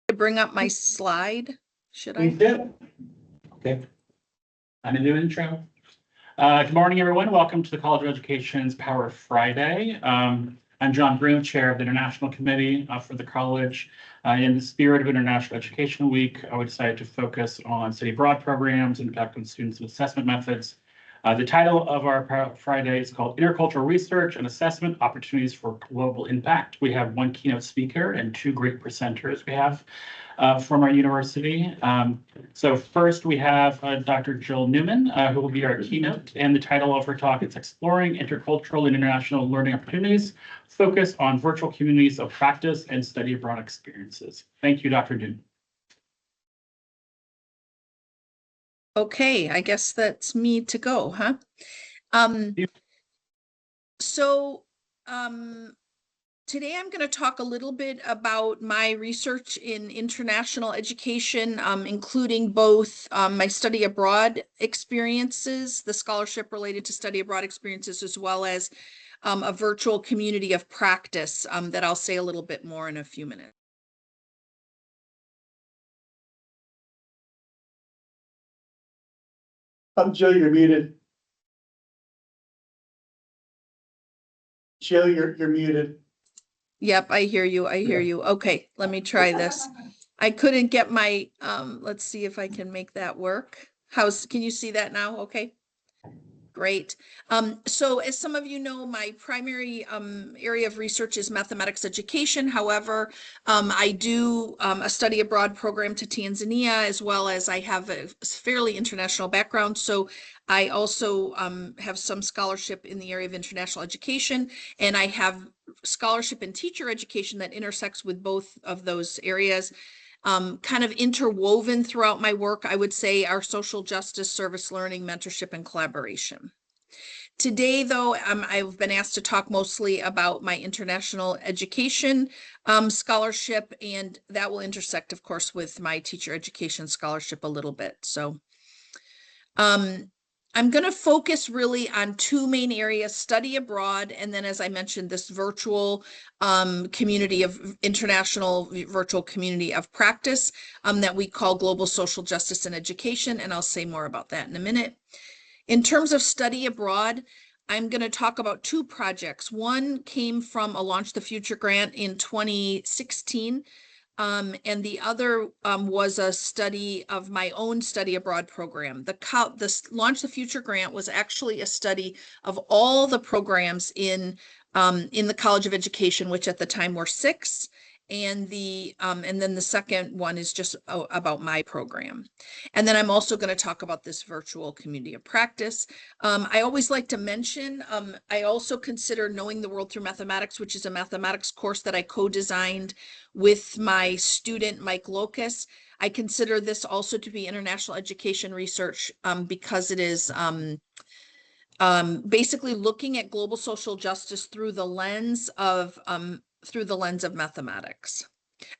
To bring up my slide, should I? Please do. Okay. I'm gonna do an intro. Good morning, everyone. Welcome to the College of Education's Power Friday. I'm John Broom, Chair of the International Committee for the college. In the spirit of International Education Week, I decided to focus on study abroad programs and impact on students and assessment methods. The title of our Power Friday is called Intercultural Research and Assessment Opportunities for Global Impact. We have one keynote speaker and two great presenters we have from our university. So first we have Dr. Jill Newman, who will be our keynote, and the title of her talk is Exploring Intercultural and International Learning Opportunities, Focus on Virtual Communities of Practice and Study Abroad Experiences. Thank you, Dr. Newman. Okay, I guess that's me to go, huh? Today I'm going to talk a little bit about my research in international education, including both my study abroad experiences, the scholarship related to study abroad experiences, as well as a virtual community of practice that I'll say a little bit more in a few minutes. Jill, you're muted. Jill, you're muted. Yep, I hear you. I hear you. Okay, let me try this. I couldn't get my, let's see if I can make that work. Can you see that now? Okay. Great. So as some of you know, my primary area of research is mathematics education. However, I do a study abroad program to Tanzania, as well as I have a fairly international background. So I also have some scholarship in the area of international education, and I have scholarship in teacher education that intersects with both of those areas. Kind of interwoven throughout my work, I would say, are social justice, service learning, mentorship, and collaboration. Today, though, I've been asked to talk mostly about my international education scholarship, and that will intersect, of course, with my teacher education scholarship a little bit. So I'm going to focus really on two main areas, study abroad, and then, as I mentioned, this virtual community of international virtual community of practice that we call global social justice and education. And I'll say more about that in a minute. In terms of study abroad, I'm going to talk about two projects. One came from a Launch the Future grant in 2016. And the other was a study of my own study abroad program. The Launch the Future grant was actually a study of all the programs in the College of Education, which at the time were 6. And then the second one is just about my program. And then I'm also going to talk about this virtual community of practice. I always like to mention, I also consider Knowing the World Through Mathematics, which is a mathematics course that I co-designed with my student, Mike Locus. I consider this also to be international education research because it is basically looking at global social justice through the lens of mathematics.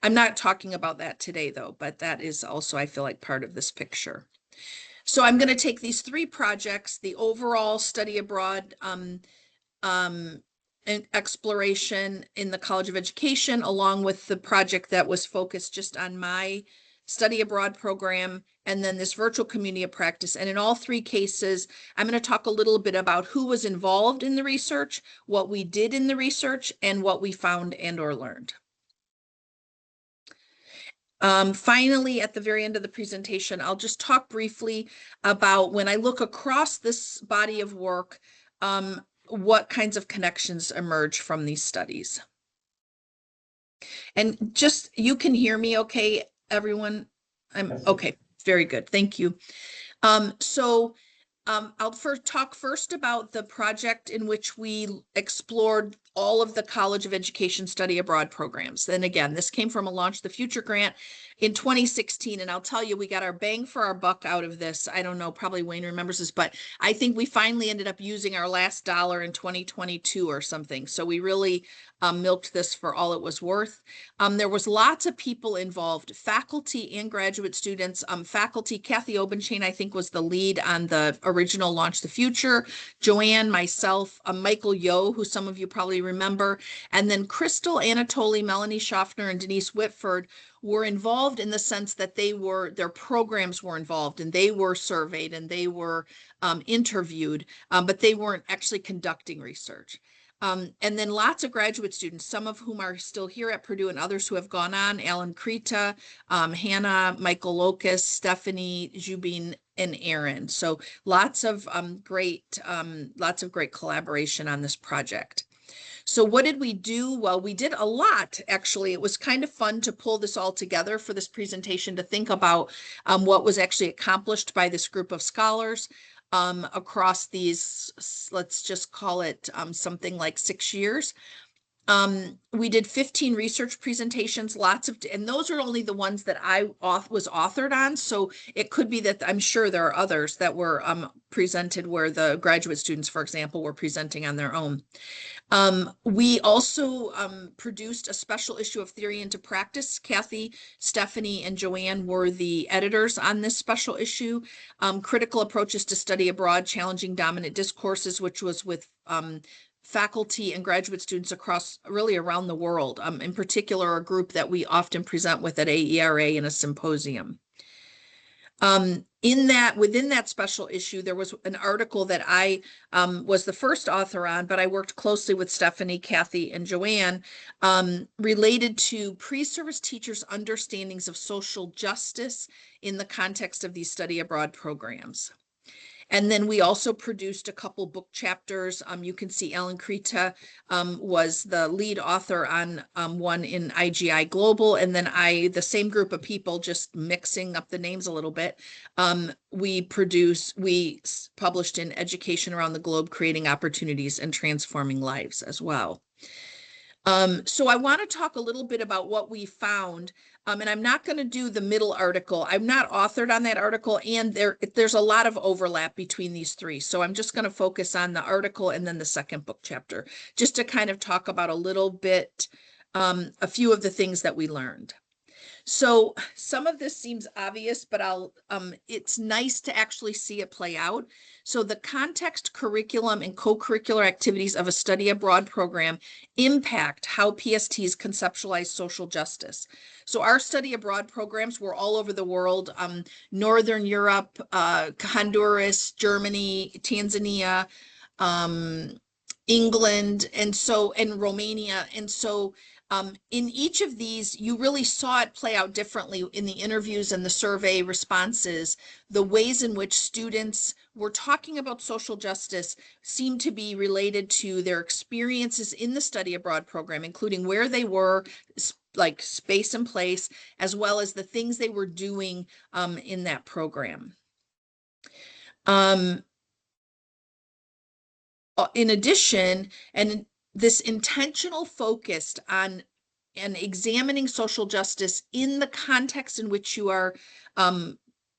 I'm not talking about that today, though, but that is also, I feel like, part of this picture. So I'm going to take these three projects, the overall study abroad exploration in the College of Education, along with the project that was focused just on my study abroad program, and then this virtual community of practice. And in all three cases, I'm going to talk a little bit about who was involved in the research, what we did in the research, and what we found and or learned. Finally, at the very end of the presentation, I'll just talk briefly about when I look across this body of work, what kinds of connections emerge from these studies. And just, you can hear me okay, everyone? Okay, very good. Thank you. I'll talk first about the project in which we explored all of the College of Education study abroad programs. Then again, this came from a Launch the Future grant in 2016. And I'll tell you, we got our bang for our buck out of this. I don't know, probably Wayne remembers this, but I think we finally ended up using our last dollar in 2022 or something. So we really milked this for all it was worth. There was lots of people involved, faculty and graduate students. Faculty, Kathy Obenchain, I think, was the lead on the original Launch the Future, Joanne, myself, Michael Yo, who some of you probably remember, and then Crystal, Anatoly, Melanie Schaffner, and Denise Whitford were involved in the sense that their programs were involved and they were surveyed and they were interviewed, but they weren't actually conducting research. And then lots of graduate students, some of whom are still here at Purdue and others who have gone on, Alan Krita, Hannah, Michael Locust, Stephanie, Jubin, and Aaron. So lots of great collaboration on this project. So what did we do? Well, we did a lot, actually. It was kind of fun to pull this all together for this presentation to think about what was actually accomplished by this group of scholars across these, let's just call it something like 6 years. We did 15 research presentations, and those are only the ones that I was authored on. So it could be that I'm sure there are others that were presented where the graduate students, for example, were presenting on their own. We also produced a special issue of Theory into Practice. Kathy, Stephanie, and Joanne were the editors on this special issue. Critical Approaches to Study Abroad, Challenging Dominant Discourses, which was with faculty and graduate students around the world, in particular, a group that we often present with at AERA in a symposium. Within that special issue, there was an article that I was the first author on, but I worked closely with Stephanie, Kathy, and Joanne, related to pre-service teachers' understandings of social justice in the context of these study abroad programs. And then we also produced a couple book chapters. You can see Ellen Krita was the lead author on one in IGI Global. And then the same group of people, just mixing up the names a little bit, we published in Education Around the Globe, Creating Opportunities and Transforming Lives as well. So I want to talk a little bit about what we found. And I'm not going to do the middle article. I'm not authored on that article, and there's a lot of overlap between these three. So I'm just going to focus on the article and then the second book chapter, just to kind of talk about a little bit, a few of the things that we learned. So some of this seems obvious, but it's nice to actually see it play out. So the context, curriculum, and co-curricular activities of a study abroad program impact how PSTs conceptualize social justice. So our study abroad programs were all over the world, Northern Europe, Honduras, Germany, Tanzania, England, and Romania. And so in each of these, you really saw it play out differently in the interviews and the survey responses. The ways in which students were talking about social justice seemed to be related to their experiences in the study abroad program, including where they were, like space and place, as well as the things they were doing in that program. In addition, and this intentional focus on and examining social justice in the context in which you are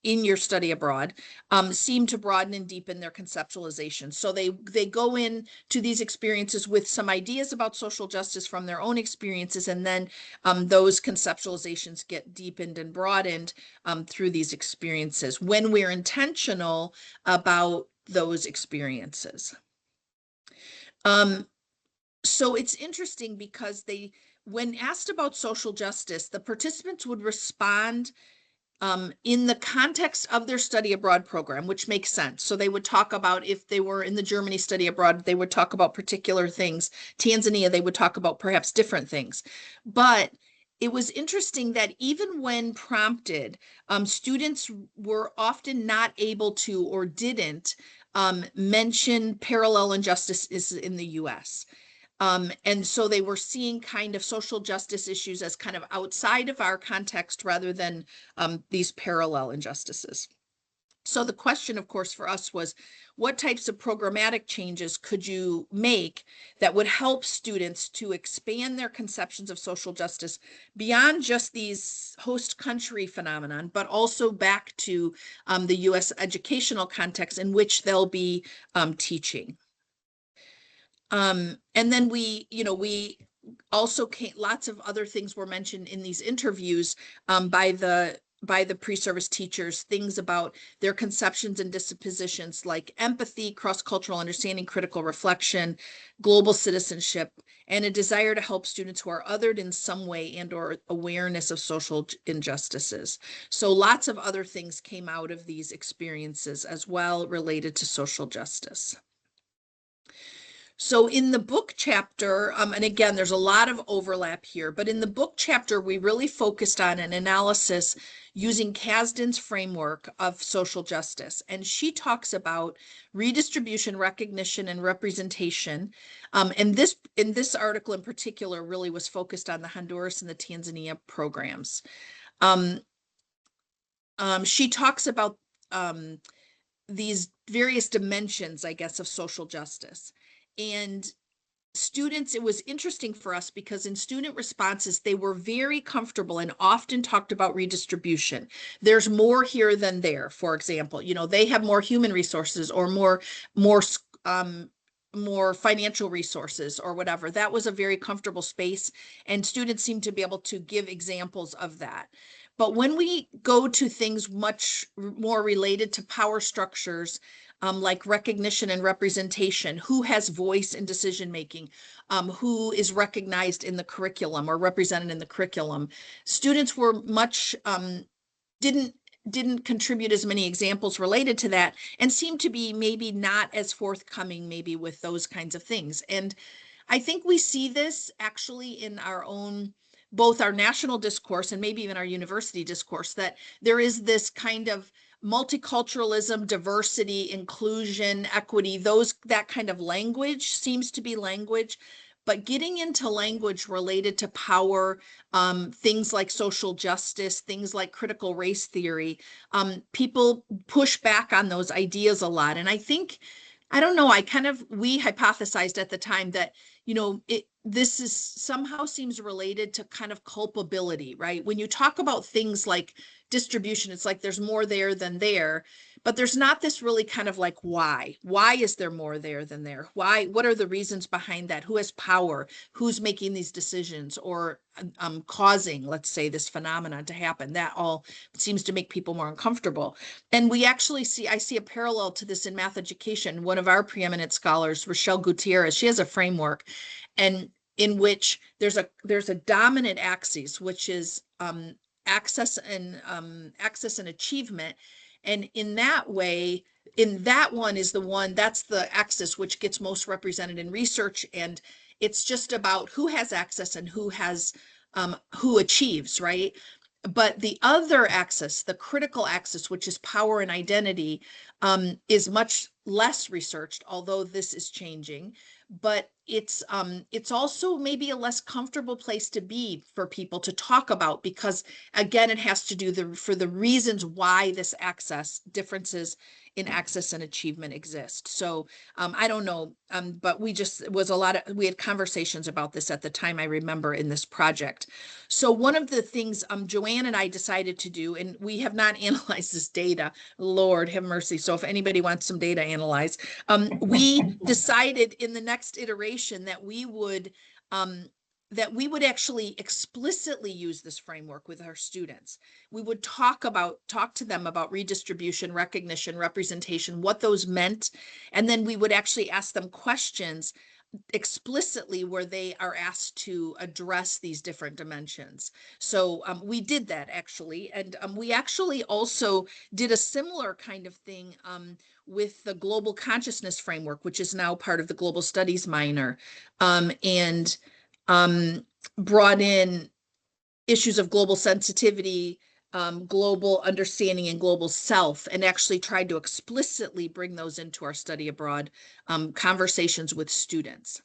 in your study abroad seem to broaden and deepen their conceptualization. So they go in to these experiences with some ideas about social justice from their own experiences, and then those conceptualizations get deepened and broadened through these experiences when we're intentional about those experiences. So it's interesting because when asked about social justice, the participants would respond in the context of their study abroad program, which makes sense. So they would talk about, if they were in the Germany study abroad, they would talk about particular things. Tanzania, they would talk about perhaps different things. But it was interesting that even when prompted, students were often not able to or didn't mention parallel injustices in the US. And so they were seeing kind of social justice issues as kind of outside of our context rather than these parallel injustices. So the question, of course, for us was, what types of programmatic changes could you make that would help students to expand their conceptions of social justice beyond just these host country phenomenon, but also back to the US educational context in which they'll be teaching. And then we also lots of other things were mentioned in these interviews by by the pre-service teachers things about their conceptions and dispositions like empathy, cross-cultural understanding, critical reflection, global citizenship, and a desire to help students who are othered in some way and or awareness of social injustices. So lots of other things came out of these experiences as well related to social justice. So in the book chapter, and again, there's a lot of overlap here, but in the book chapter, we really focused on an analysis using Kasdan's framework of social justice. And she talks about redistribution, recognition, and representation. And this in this article in particular really was focused on the Honduras and the Tanzania programs. She talks about these various dimensions, I guess, of social justice. And students, it was interesting for us because in student responses, they were very comfortable and often talked about redistribution. There's more here than there, for example. You know, they have more human resources or more financial resources or whatever. That was a very comfortable space, and students seemed to be able to give examples of that. But when we go to things much more related to power structures, like recognition and representation, who has voice in decision making, who is recognized in the curriculum or represented in the curriculum, students were much didn't contribute as many examples related to that and seemed to be maybe not as forthcoming maybe with those kinds of things. And I think we see this actually in our own, both our national discourse and maybe even our university discourse, that there is this kind of multiculturalism, diversity, inclusion, equity, that kind of language seems to be language. But getting into language related to power, things like social justice, things like critical race theory, people push back on those ideas a lot. And I think, I don't know, we hypothesized at the time that, you know, this is somehow seems related to kind of culpability, right? When you talk about things like distribution, it's like there's more there than there, but there's not this really kind of like why is there more there than there? What are the reasons behind that? Who has power? Who's making these decisions or causing, let's say, this phenomenon to happen? That all seems to make people more uncomfortable. And we actually I see a parallel to this in math education. One of our preeminent scholars, Rochelle Gutierrez, she has a framework, and in which there's a dominant axis, which is access and achievement. And in that way, in that one is that's the axis which gets most represented in research. And it's just about who has access and who achieves, right? But the other axis, the critical axis, which is power and identity, is much less researched, although this is changing. But it's also maybe a less comfortable place to be for people to talk about, because again, it has to do for the reasons why this differences in access and achievement exist. So I don't know, but we had conversations about this at the time, I remember, in this project. So one of the things Joanne and I decided to do, and we have not analyzed this data, Lord have mercy. So if anybody wants some data analyzed, we decided in the next iteration that we would actually explicitly use this framework with our students. We would talk to them about redistribution, recognition, representation, what those meant, and then we would actually ask them questions explicitly where they are asked to address these different dimensions. So we did that actually, and we actually also did a similar kind of thing with the global consciousness framework, which is now part of the global studies minor, and brought in issues of global sensitivity, global understanding, and global self, and actually tried to explicitly bring those into our study abroad conversations with students.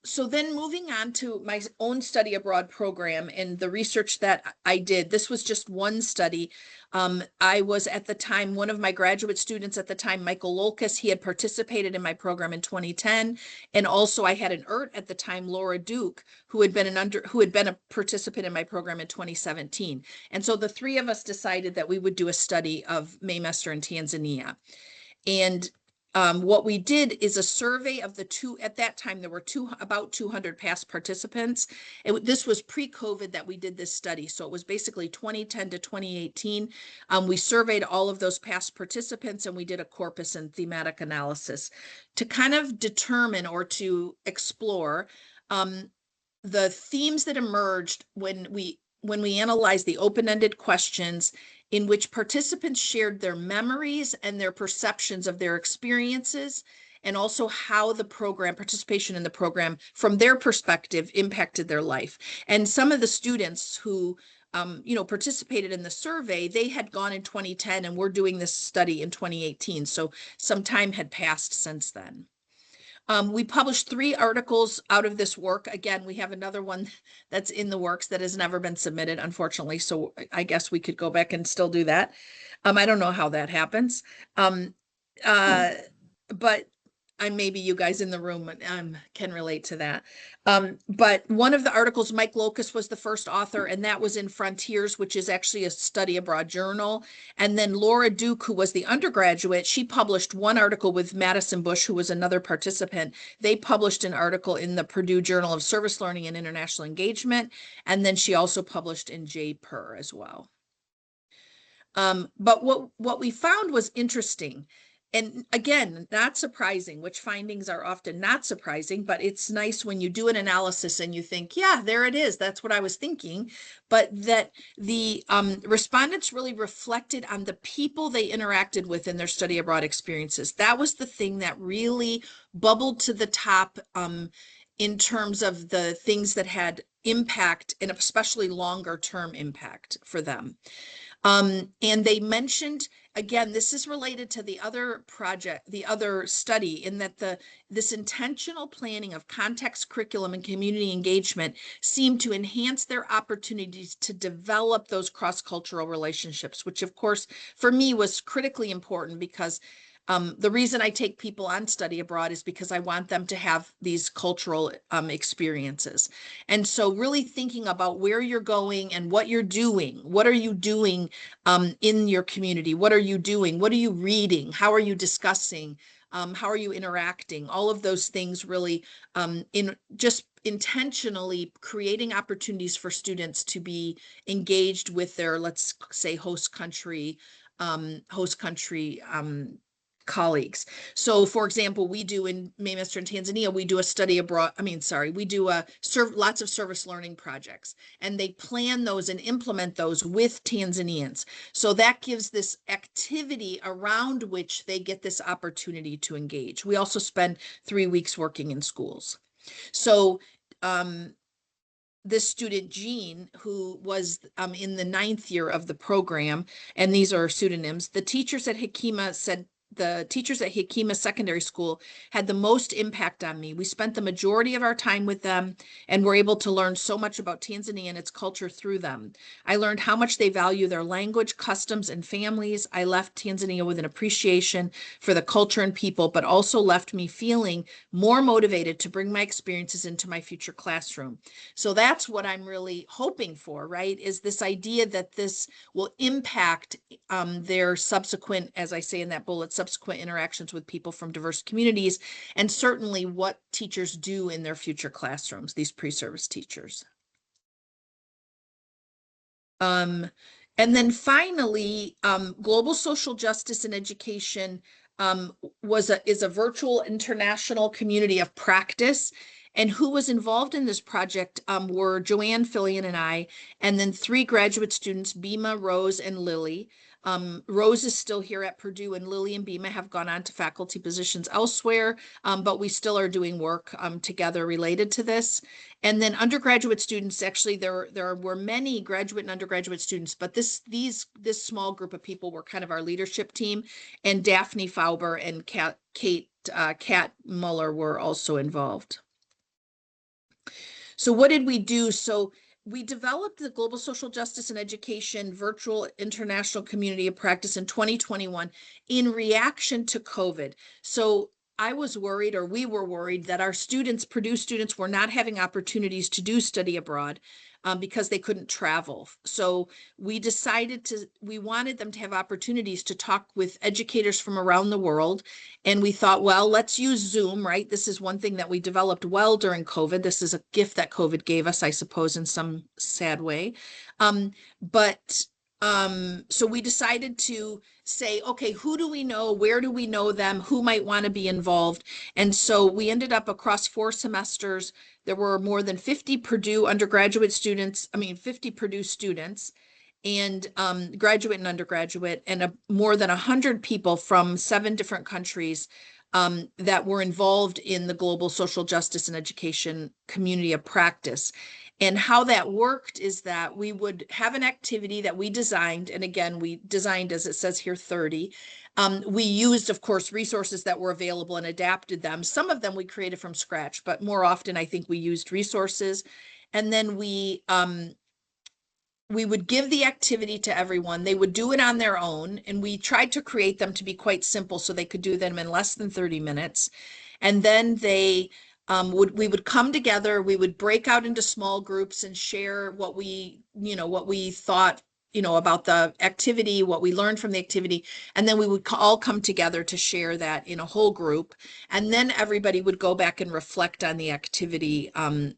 So then moving on to my own study abroad program and the research that I did, this was just one study. I was at the time, one of my graduate students at the time, Michael Lolkus, he had participated in my program in 2010. And also I had an ERT at the time, Laura Duke, who had been a participant in my program in 2017. And so the three of us decided that we would do a study of Maymester in Tanzania. And what we did is a survey of at that time, there were about 200 past participants. This was pre-COVID that we did this study. So it was basically 2010 to 2018. We surveyed all of those past participants and we did a corpus and thematic analysis to kind of determine or to explore the themes that emerged when we analyzed the open-ended questions in which participants shared their memories and their perceptions of their experiences, and also how the participation in the program from their perspective impacted their life. And some of the students who participated in the survey, they had gone in 2010 and we're doing this study in 2018. So some time had passed since then. We published 3 articles out of this work. Again, we have another one that's in the works that has never been submitted, unfortunately. So I guess we could go back and still do that. I don't know how that happens. But maybe you guys in the room can relate to that. But one of the articles, Mike Locust was the first author, and that was in Frontiers, which is actually a study abroad journal. And then Laura Duke, who was the undergraduate, she published one article with Madison Bush, who was another participant. They published an article in the Purdue Journal of Service Learning and International Engagement. And then she also published in JPER as well. But what we found was interesting. And again, not surprising, which findings are often not surprising, but it's nice when you do an analysis and you think, yeah, there it is. That's what I was thinking. But that the respondents really reflected on the people they interacted with in their study abroad experiences. That was the thing that really bubbled to the top in terms of the things that had impact, and especially longer term impact for them. And they mentioned, again, this is related to the other project, the other study, in that this intentional planning of context, curriculum, and community engagement seemed to enhance their opportunities to develop those cross-cultural relationships, which of course, for me was critically important because the reason I take people on study abroad is because I want them to have these cultural experiences. And so really thinking about where you're going and what you're doing. What are you doing in your community? What are you doing? What are you reading? How are you discussing? How are you interacting? All of those things really in just intentionally creating opportunities for students to be engaged with their, let's say, host country colleagues. So for example, we do in Maymester in Tanzania, we do a study abroad, we do lots of service learning projects, and they plan those and implement those with Tanzanians. So that gives this activity around which they get this opportunity to engage. We also spend 3 weeks working in schools. So this student, Jean, who was in the 9th year of the program, and these are pseudonyms, the teachers at Hekima Secondary School had the most impact on me. We spent the majority of our time with them and were able to learn so much about Tanzania and its culture through them. I learned how much they value their language, customs, and families. I left Tanzania with an appreciation for the culture and people, but also left me feeling more motivated to bring my experiences into my future classroom. So that's what I'm really hoping for, right? Is this idea that this will impact their subsequent, as I say in that bullet, subsequent interactions with people from diverse communities, and certainly what teachers do in their future classrooms, these pre-service teachers. And then finally, global social justice and education is a virtual international community of practice. And who was involved in this project were Joanne, Fillion, and I, and then 3 graduate students, Bima, Rose, and Lily. Rose is still here at Purdue, and Lily and Bima have gone on to faculty positions elsewhere, but we still are doing work together related to this. And then undergraduate students, actually there were many graduate and undergraduate students, but this small group of people were kind of our leadership team, and Daphne Fauber and Kat Muller were also involved. So what did we do? So we developed the Global Social Justice and Education Virtual International Community of Practice in 2021 in reaction to COVID. So I was worried, or we were worried, that our students, Purdue students, were not having opportunities to do study abroad because they couldn't travel. So we decided we wanted them to have opportunities to talk with educators from around the world. And we thought, well, let's use Zoom, right? This is one thing that we developed well during COVID. This is a gift that COVID gave us, I suppose, in some sad way. So we decided to say, okay, who do we know? Where do we know them? Who might want to be involved? And so we ended up across 4 semesters. There were more than 50 Purdue undergraduate students, 50 Purdue students, and graduate and undergraduate, and more than 100 people from 7 different countries that were involved in the global social justice and education community of practice. And how that worked is that we would have an activity that we designed. And again, we designed, as it says here, 30. We used, of course, resources that were available and adapted them. Some of them we created from scratch, but more often I think we used resources. And then we would give the activity to everyone. They would do it on their own. And we tried to create them to be quite simple so they could do them in less than 30 minutes. And then we would come together, we would break out into small groups and share what we thought, about the activity, what we learned from the activity. And then we would all come together to share that in a whole group. And then everybody would go back and reflect on the activity on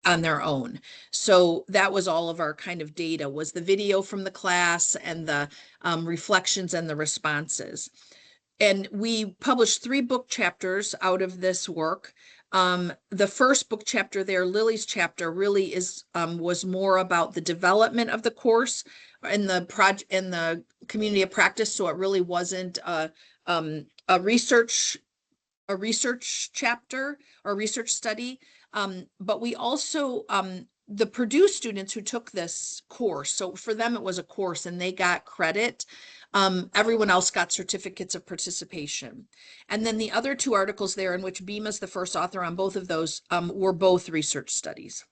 their own. So that was all of our kind of data, was the video from the class and the reflections and the responses. And we published 3 book chapters out of this work. The first book chapter there, Lily's chapter, really was more about the development of the course and the project and the community of practice. So it really wasn't a research chapter or research study. But we also, the Purdue students who took this course, so for them it was a course and they got credit. Everyone else got certificates of participation. And then the other 2 articles there, in which Bima's the first author on both of those, were both research studies.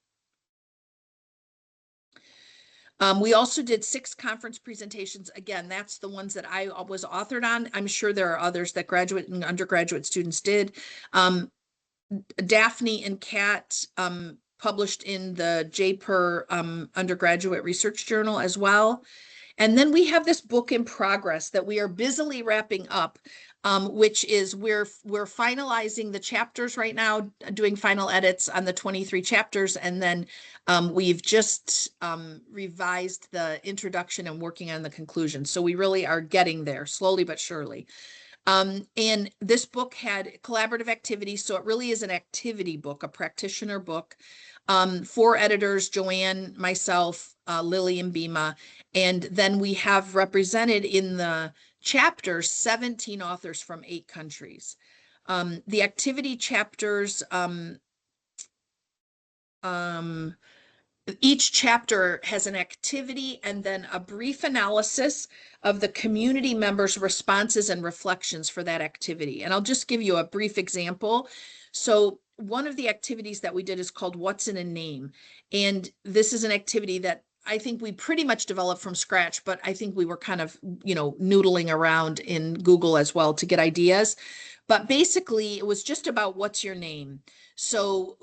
We also did 6 conference presentations. Again, that's the ones that I was authored on. I'm sure there are others that graduate and undergraduate students did. Daphne and Kat published in the JPER undergraduate research journal as well. And then we have this book in progress that we are busily wrapping up, which is we're finalizing the chapters right now, doing final edits on the 23 chapters. And then we've just revised the introduction and working on the conclusion. So we really are getting there slowly but surely. And this book had collaborative activities. So it really is an activity book, a practitioner book. 4 editors, Joanne, myself, Lily, and Bima. And then we have represented in the chapters 17 authors from 8 countries. The activity chapters, each chapter has an activity and then a brief analysis of the community members' responses and reflections for that activity. And I'll just give you a brief example. So one of the activities that we did is called What's in a Name? And this is an activity that I think we pretty much developed from scratch, but I think we were kind of, noodling around in Google as well to get ideas. But basically, it was just about what's your name. So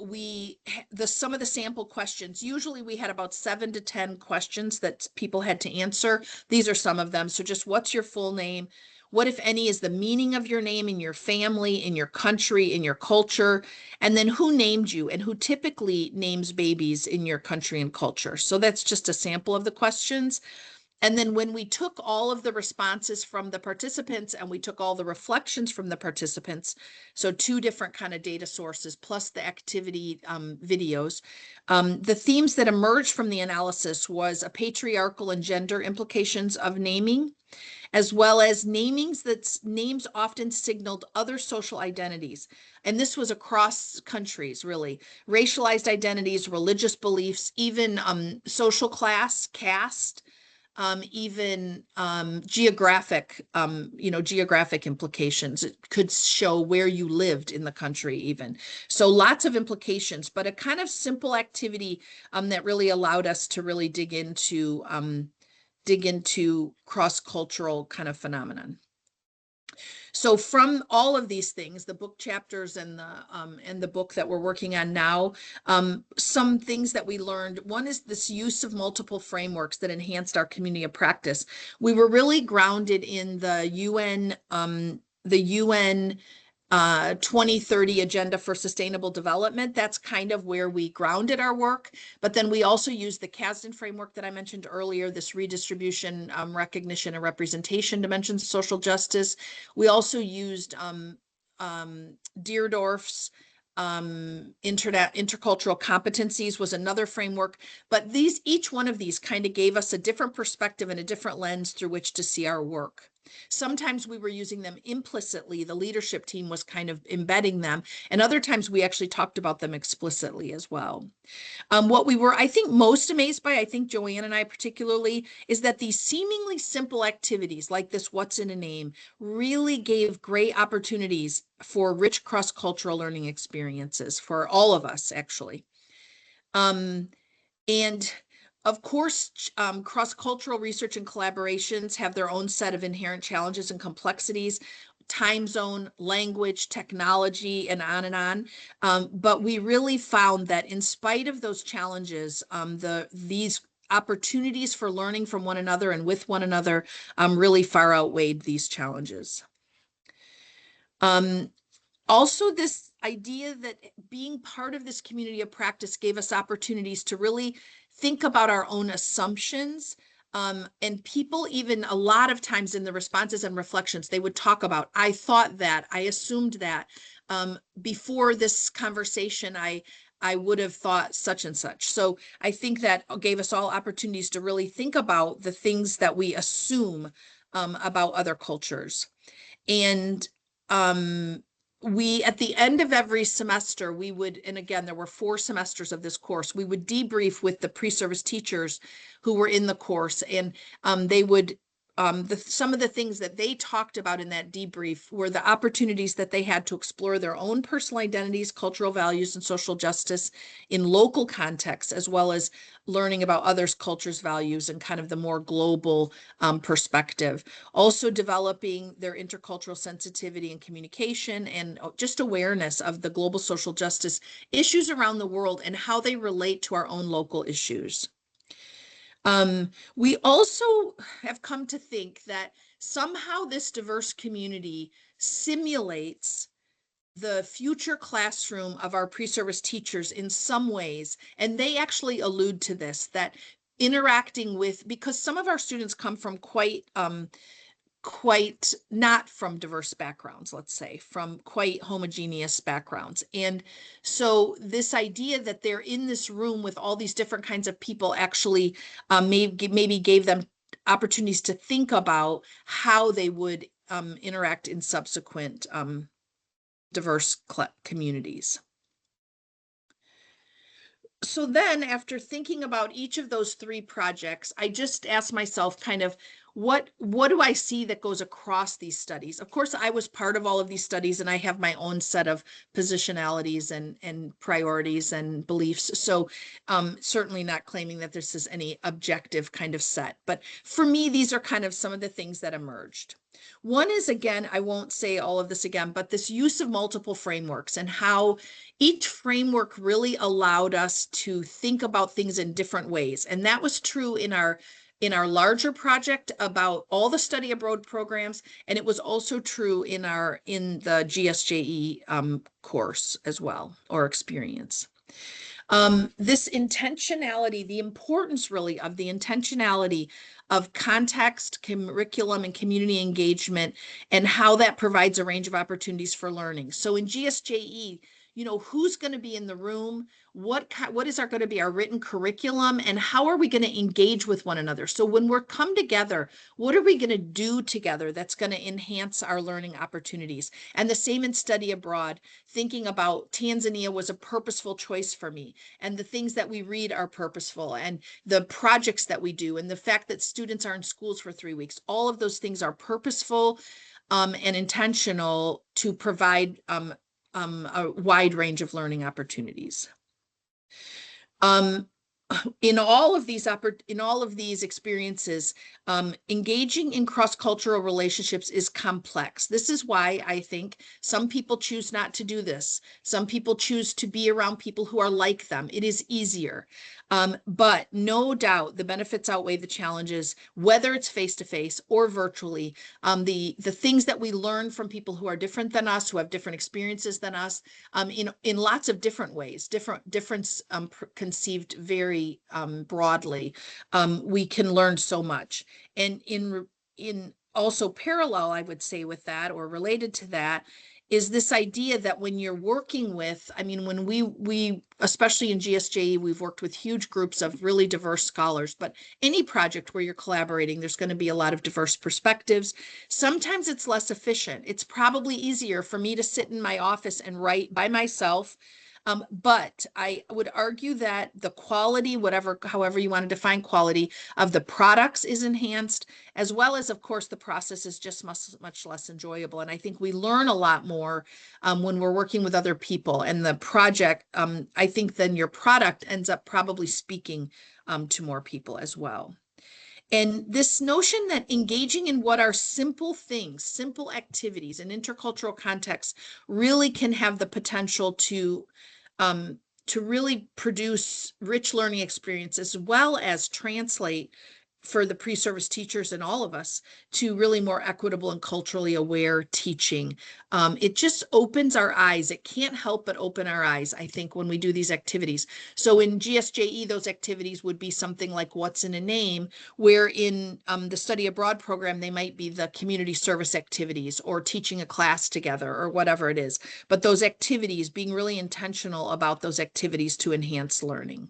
some of the sample questions, usually we had about 7 to 10 questions that people had to answer. These are some of them. So just what's your full name? What, if any, is the meaning of your name in your family, in your country, in your culture? And then who named you and who typically names babies in your country and culture? So that's just a sample of the questions. And then when we took all of the responses from the participants and we took all the reflections from the participants, so 2 different kind of data sources plus the activity videos, the themes that emerged from the analysis was a patriarchal and gender implications of naming, as well as names often signaled other social identities. And this was across countries, really. Racialized identities, religious beliefs, even social class, caste, even geographic implications. It could show where you lived in the country even. So lots of implications, but a kind of simple activity that really allowed us to really dig into cross-cultural kind of phenomenon. So from all of these things, the book chapters and the book that we're working on now, some things that we learned. One is this use of multiple frameworks that enhanced our community of practice. We were really grounded in the UN 2030 Agenda for Sustainable Development. That's kind of where we grounded our work. But then we also used the Kasdan framework that I mentioned earlier, this redistribution, recognition, and representation dimensions of social justice. We also used Deerdorf's intercultural competencies was another framework. But each one of these kind of gave us a different perspective and a different lens through which to see our work. Sometimes we were using them implicitly. The leadership team was kind of embedding them, and other times we actually talked about them explicitly as well. What we were, I think, most amazed by, I think Joanne and I particularly, is that these seemingly simple activities like this What's in a Name really gave great opportunities for rich cross-cultural learning experiences for all of us, actually. And of course, cross-cultural research and collaborations have their own set of inherent challenges and complexities, time zone, language, technology, and on. But we really found that in spite of those challenges, these opportunities for learning from one another and with one another really far outweighed these challenges. Also, this idea that being part of this community of practice gave us opportunities to really think about our own assumptions. And people, even a lot of times in the responses and reflections, they would talk about, I thought that, I assumed that. Before this conversation, I would have thought such and such. So I think that gave us all opportunities to really think about the things that we assume about other cultures. And we, at the end of every semester, we would, and again, there were 4 semesters of this course, we would debrief with the pre-service teachers who were in the course, and they would, some of the things that they talked about in that debrief were the opportunities that they had to explore their own personal identities, cultural values, and social justice in local contexts, as well as learning about others' cultures, values, and kind of the more global perspective. Also developing their intercultural sensitivity and communication, and just awareness of the global social justice issues around the world and how they relate to our own local issues. We also have come to think that somehow this diverse community simulates the future classroom of our pre-service teachers in some ways. And they actually allude to this, that interacting with, because some of our students come from quite not from diverse backgrounds, let's say, from quite homogeneous backgrounds. And so this idea that they're in this room with all these different kinds of people actually maybe gave them opportunities to think about how they would interact in subsequent diverse communities. So then, after thinking about each of those 3 projects, I just asked myself kind of, what do I see that goes across these studies? Of course, I was part of all of these studies, and I have my own set of positionalities and priorities and beliefs. So certainly not claiming that this is any objective kind of set. But for me, these are kind of some of the things that emerged. One is, again, I won't say all of this again, but this use of multiple frameworks and how each framework really allowed us to think about things in different ways. And that was true in our larger project about all the study abroad programs. And it was also true in the GSJE course as well, or experience. This intentionality, the importance really of the intentionality of context, curriculum, and community engagement, and how that provides a range of opportunities for learning. So in GSJE, who's going to be in the room? What is going to be our written curriculum, and how are we going to engage with one another? So when we're come together, what are we going to do together that's going to enhance our learning opportunities? And the same in study abroad, thinking about Tanzania was a purposeful choice for me, and the things that we read are purposeful, and the projects that we do, and the fact that students are in schools for 3 weeks, all of those things are purposeful and intentional to provide a wide range of learning opportunities. in all of these experiences, engaging in cross-cultural relationships is complex. This is why I think some people choose not to do this. Some people choose to be around people who are like them. It is easier. But no doubt the benefits outweigh the challenges, whether it's face-to-face or virtually. The things that we learn from people who are different than us, who have different experiences than us, in lots of different ways, difference conceived very broadly, we can learn so much. And in also parallel, I would say with that, or related to that, is this idea that when you're working with, I mean, when we especially in GSJE, we've worked with huge groups of really diverse scholars, but any project where you're collaborating, there's going to be a lot of diverse perspectives. Sometimes it's less efficient. It's probably easier for me to sit in my office and write by myself. But I would argue that the quality, however you want to define quality of the products is enhanced, as well as, of course, the process is just much less enjoyable. And I think we learn a lot more when we're working with other people, and the project, I think then your product ends up probably speaking to more people as well. And this notion that engaging in what are simple things, simple activities in intercultural contexts really can have the potential to really produce rich learning experience, as well as translate for the pre-service teachers and all of us to really more equitable and culturally aware teaching. It just opens our eyes. It can't help but open our eyes, I think, when we do these activities. So in GSJE, those activities would be something like What's in a Name, where in the study abroad program, they might be the community service activities or teaching a class together or whatever it is. But those activities, being really intentional about those activities to enhance learning.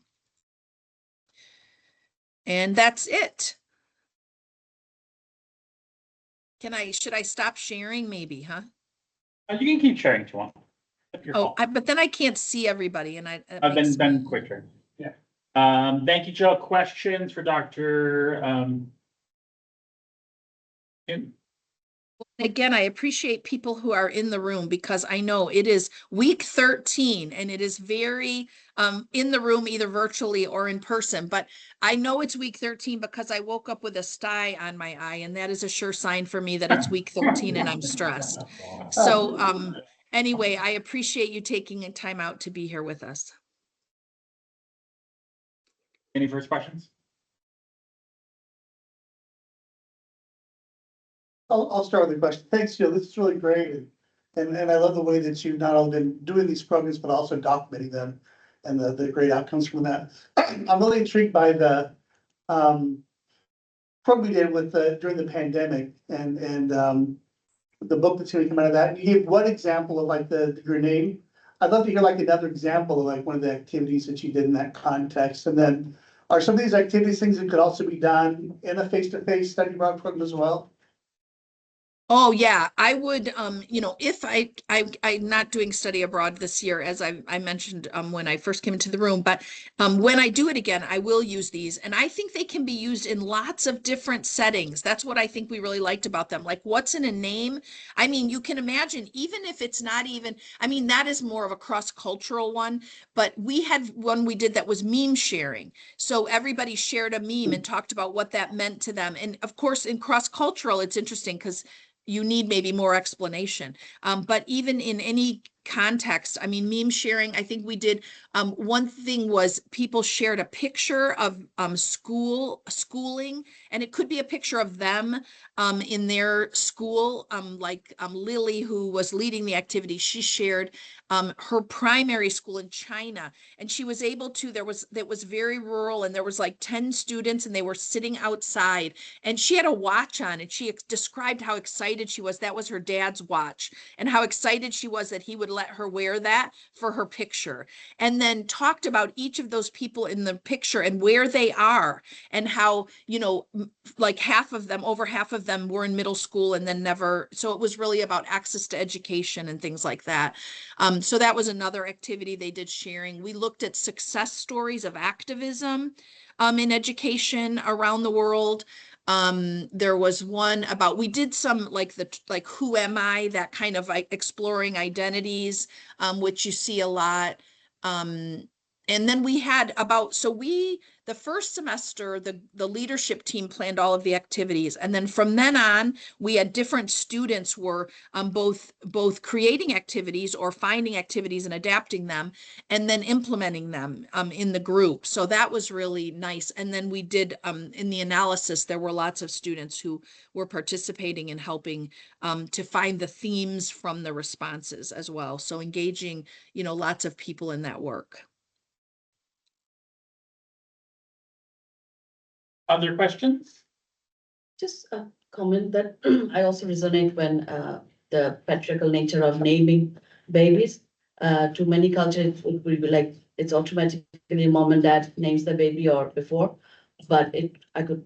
And that's it. Should I stop sharing maybe, huh? You can keep sharing if you want. But then I can't see everybody, and then quicker. Yeah. Thank you, Joe. Questions for Dr. Kim? Again, I appreciate people who are in the room, because I know it is week 13 and it is very in the room, either virtually or in person. But I know it's week 13 because I woke up with a sty on my eye, and that is a sure sign for me that it's week 13 and I'm stressed. So anyway, I appreciate you taking time out to be here with us. Any first questions? I'll start with the question. Thanks, Jill. This is really great. And I love the way that you've not only been doing these programs, but also documenting them and the great outcomes from that. I'm really intrigued by the program we did with during the pandemic and the book that's going to come out of that. You gave one example of like the grenade. I'd love to hear like another example of like one of the activities that you did in that context. And then are some of these activities things that could also be done in a face-to-face study abroad program as well? Oh yeah, I would, if I'm not doing study abroad this year, as I mentioned when I first came into the room, but when I do it again, I will use these. And I think they can be used in lots of different settings. That's what I think we really liked about them. Like What's in a Name? I mean, you can imagine, even if it's not even, I mean, that is more of a cross-cultural one, but we had one we did that was meme sharing. So everybody shared a meme and talked about what that meant to them. And of course, in cross-cultural, it's interesting because you need maybe more explanation. But even in any context, I mean, meme sharing, I think we did, one thing was people shared a picture of schooling, and it could be a picture of them in their school, like Lily, who was leading the activity, she shared her primary school in China, and she was able to, that was very rural, and there was like 10 students, and they were sitting outside, and she had a watch on, and she described how excited she was. That was her dad's watch, and how excited she was that he would let her wear that for her picture. And then talked about each of those people in the picture and where they are, and how, like over half of them were in middle school and then never. So it was really about access to education and things like that. So that was another activity they did sharing. We looked at success stories of activism in education around the world. There was one about, we did some like who am I, that kind of like exploring identities, which you see a lot. And then we had the first semester, the leadership team planned all of the activities. And then from then on, we had different students were both creating activities or finding activities and adapting them and then implementing them in the group. So that was really nice. And then we did in the analysis, there were lots of students who were participating and helping to find the themes from the responses as well. So engaging, lots of people in that work. Other questions? Just a comment that I also resonate when the patriarchal nature of naming babies. To many cultures, it will be like it's automatically mom and dad names the baby or before. But I could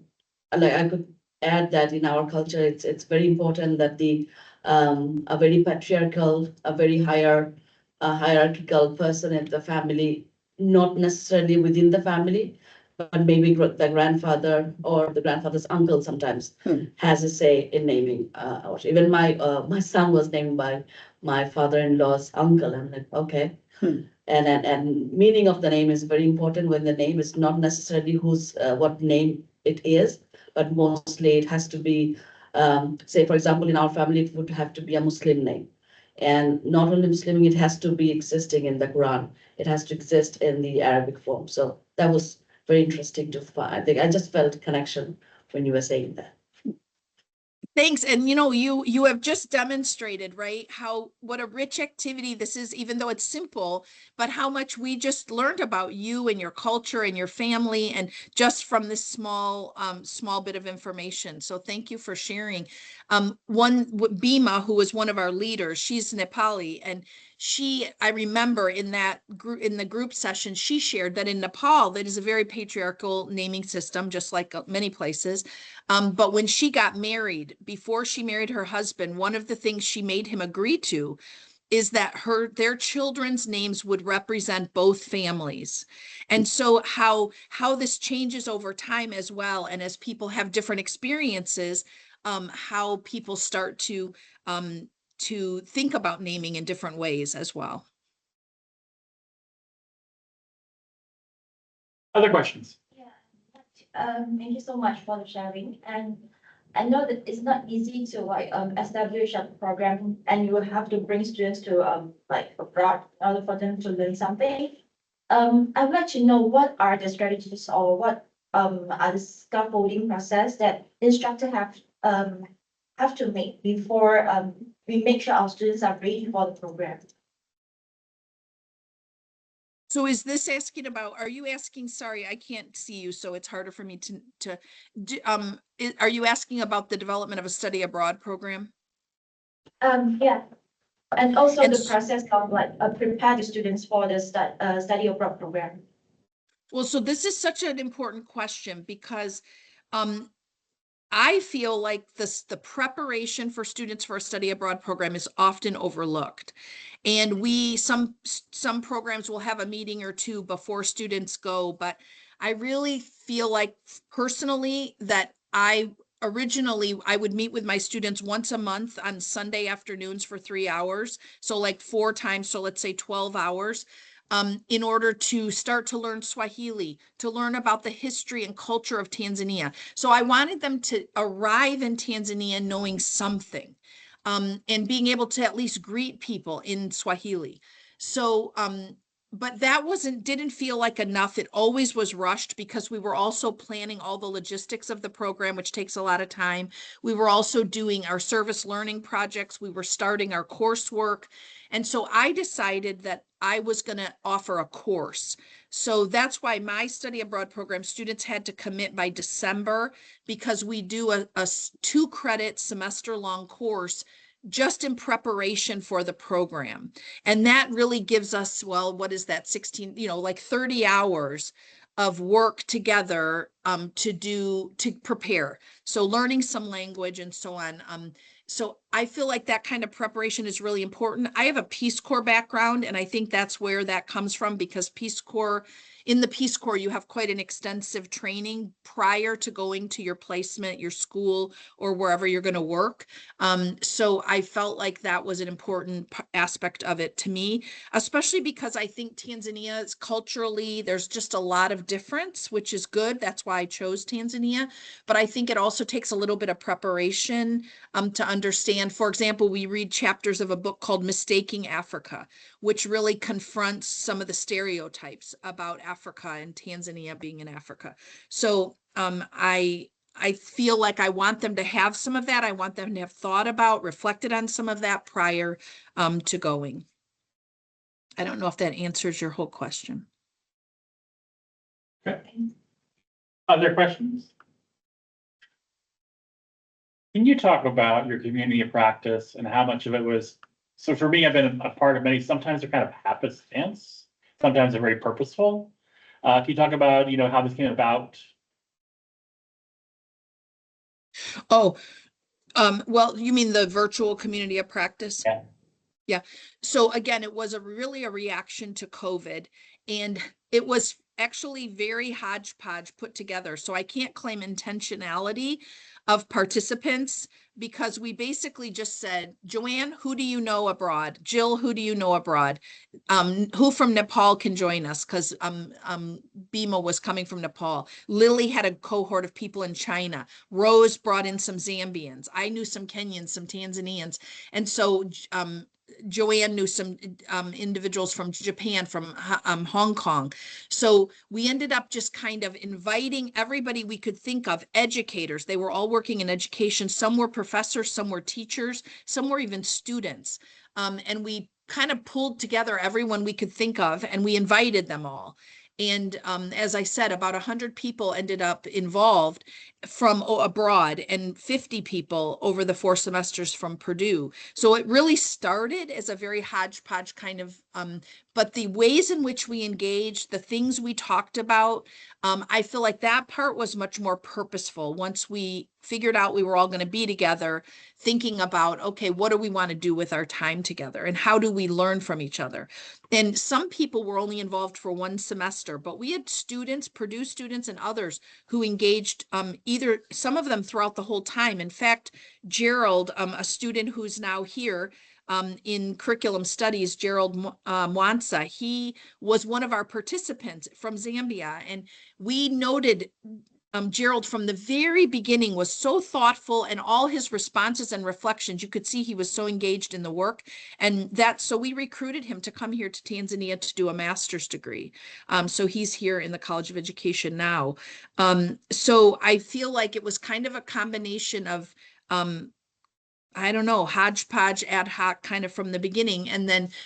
add that in our culture, it's very important that a very patriarchal, a very hierarchical person in the family, not necessarily within the family, but maybe the grandfather or the grandfather's uncle sometimes has a say in naming. Even my son was named by my father-in-law's uncle. I'm like, okay. And meaning of the name is very important when the name is not necessarily what name it is, but mostly it has to be, say, for example, in our family, it would have to be a Muslim name. And not only Muslim, it has to be existing in the Quran. It has to exist in the Arabic form. So that was very interesting to find. I think I just felt a connection when you were saying that. Thanks. And you have just demonstrated, right, what a rich activity this is, even though it's simple, but how much we just learned about you and your culture and your family, and just from this small bit of information. So thank you for sharing. Bhima, who was one of our leaders, she's Nepali, and I remember in the group session, she shared that in Nepal, that is a very patriarchal naming system, just like many places. But when she got married, before she married her husband, one of the things she made him agree to is that their children's names would represent both families. And so how this changes over time as well, and as people have different experiences, how people start to think about naming in different ways as well. Other questions? Thank you so much for the sharing. And I know that it's not easy to establish a program, and you will have to bring students to abroad in order for them to learn something. I'd like to know what are the strategies or what are the scaffolding process that instructor have to make before we make sure our students are ready for the program. So is this asking about, are you asking, sorry, I can't see you, so it's harder for me are you asking about the development of a study abroad program? Yeah. And also the process of prepare the students for the study abroad program. Well, so this is such an important question because I feel like the preparation for students for a study abroad program is often overlooked. And some programs will have a meeting or two before students go, but I really feel like personally that originally I would meet with my students once a month on Sunday afternoons for 3 hours. So like 4 times, so let's say 12 hours. In order to start to learn Swahili, to learn about the history and culture of Tanzania. So I wanted them to arrive in Tanzania knowing something, and being able to at least greet people in Swahili. So, but that didn't feel like enough. It always was rushed because we were also planning all the logistics of the program, which takes a lot of time. We were also doing our service learning projects. We were starting our coursework. And so I decided that I was going to offer a course. So that's why my study abroad program students had to commit by December, because we do a 2-credit semester long course just in preparation for the program. And that really gives us, well, what is that, 16, like 30 hours of work together to prepare. So learning some language and so on. So I feel like that kind of preparation is really important. I have a Peace Corps background, and I think that's where that comes from, because Peace Corps in the Peace Corps, you have quite an extensive training prior to going to your placement, your school, or wherever you're going to work. So I felt like that was an important aspect of it to me, especially because I think Tanzania is culturally, there's just a lot of difference, which is good. That's why I chose Tanzania. But I think it also takes a little bit of preparation to understand. For example, we read chapters of a book called Mistaking Africa, which really confronts some of the stereotypes about Africa and Tanzania being in Africa. So I feel like I want them to have some of that. I want them to have thought about, reflected on some of that prior to going. I don't know if that answers your whole question. Okay. Other questions? Can you talk about your community of practice and how much of it was, so for me, I've been a part of many, sometimes they're kind of happenstance, sometimes they're very purposeful. Can you talk about, how this came about? Oh, well, you mean the virtual community of practice? Yeah. Yeah. So again, it was really a reaction to COVID, and it was actually very hodgepodge put together. So I can't claim intentionality of participants, because we basically just said, Joanne, who do you know abroad? Jill, who do you know abroad? Who from Nepal can join us? Because Bima was coming from Nepal. Lily had a cohort of people in China. Rose brought in some Zambians. I knew some Kenyans, some Tanzanians. And so Joanne knew some individuals from Japan, from Hong Kong. So we ended up just kind of inviting everybody we could think of, educators. They were all working in education. Some were professors, some were teachers, some were even students. And we kind of pulled together everyone we could think of, and we invited them all. And as I said, about 100 people ended up involved from abroad, and 50 people over the 4 semesters from Purdue. So it really started as a very hodgepodge kind of, but the ways in which we engaged, the things we talked about, I feel like that part was much more purposeful. Once we figured out we were all going to be together, thinking about, okay, what do we want to do with our time together, and how do we learn from each other? And some people were only involved for 1 semester, but we had students, Purdue students and others, who engaged either some of them throughout the whole time. In fact, Gerald, a student who's now here in curriculum studies, Gerald Mwansa, he was one of our participants from Zambia. And we noted Gerald from the very beginning was so thoughtful, and all his responses and reflections, you could see he was so engaged in the work. And so we recruited him to come here to Tanzania to do a master's degree. So he's here in the College of Education now. So I feel like it was kind of a combination of I don't know, hodgepodge, ad hoc kind of from the beginning,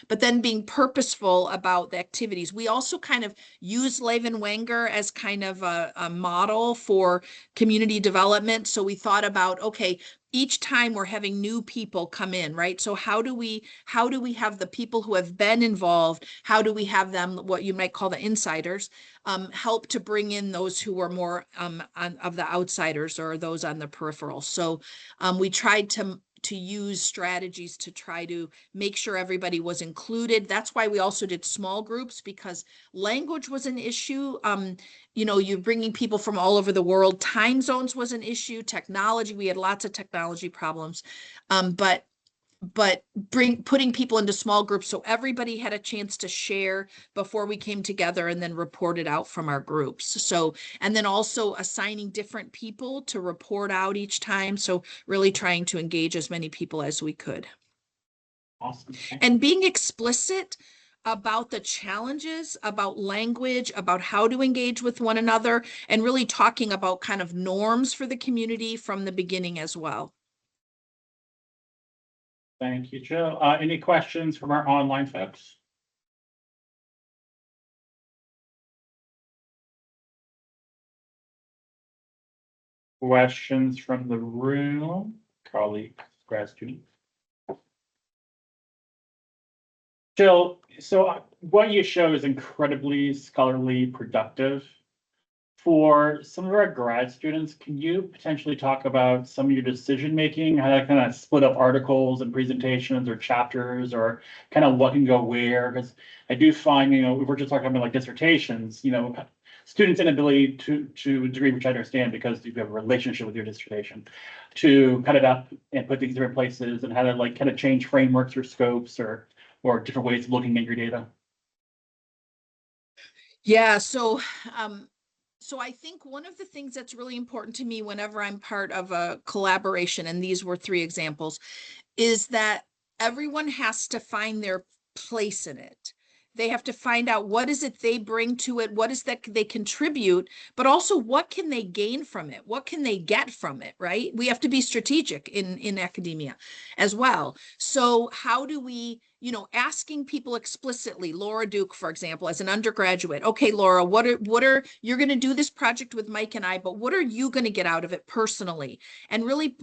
but then being purposeful about the activities. We also kind of use Levin Wenger as kind of a model for community development. So we thought about, okay, each time we're having new people come in, right? So how do we have the people who have been involved, how do we have them, what you might call the insiders, help to bring in those who are more of the outsiders, or those on the peripheral. So we tried to use strategies to try to make sure everybody was included. That's why we also did small groups, because language was an issue. You're bringing people from all over the world. Time zones was an issue. Technology, we had lots of technology problems. But putting people into small groups so everybody had a chance to share before we came together, and then reported out from our groups. So, and then also assigning different people to report out each time. So really trying to engage as many people as we could. Awesome. And being explicit about the challenges, about language, about how to engage with one another, and really talking about kind of norms for the community from the beginning as well. Thank you, Jill. Any questions from our online folks? Questions from the room, colleagues, grad students? Jill, so what you show is incredibly scholarly, productive for some of our grad students, can you potentially talk about some of your decision making, how to kind of split up articles and presentations or chapters, or kind of what can go where? Because I do find, we were just talking about like dissertations, students' inability to a degree, which I understand because you have a relationship with your dissertation, to cut it up and put things in different places, and how to like kind of change frameworks or scopes or different ways of looking at your data. Yeah, so I think one of the things that's really important to me whenever I'm part of a collaboration, and these were 3 examples, is that everyone has to find their place in it. They have to find out what is it they bring to it, what is that they contribute, but also what can they gain from it? What can they get from it, right? We have to be strategic in academia as well. So how do we, asking people explicitly, Laura Duke, for example, as an undergraduate, okay, Laura, what are you're going to do this project with Mike and I, but what are you going to get out of it personally? And really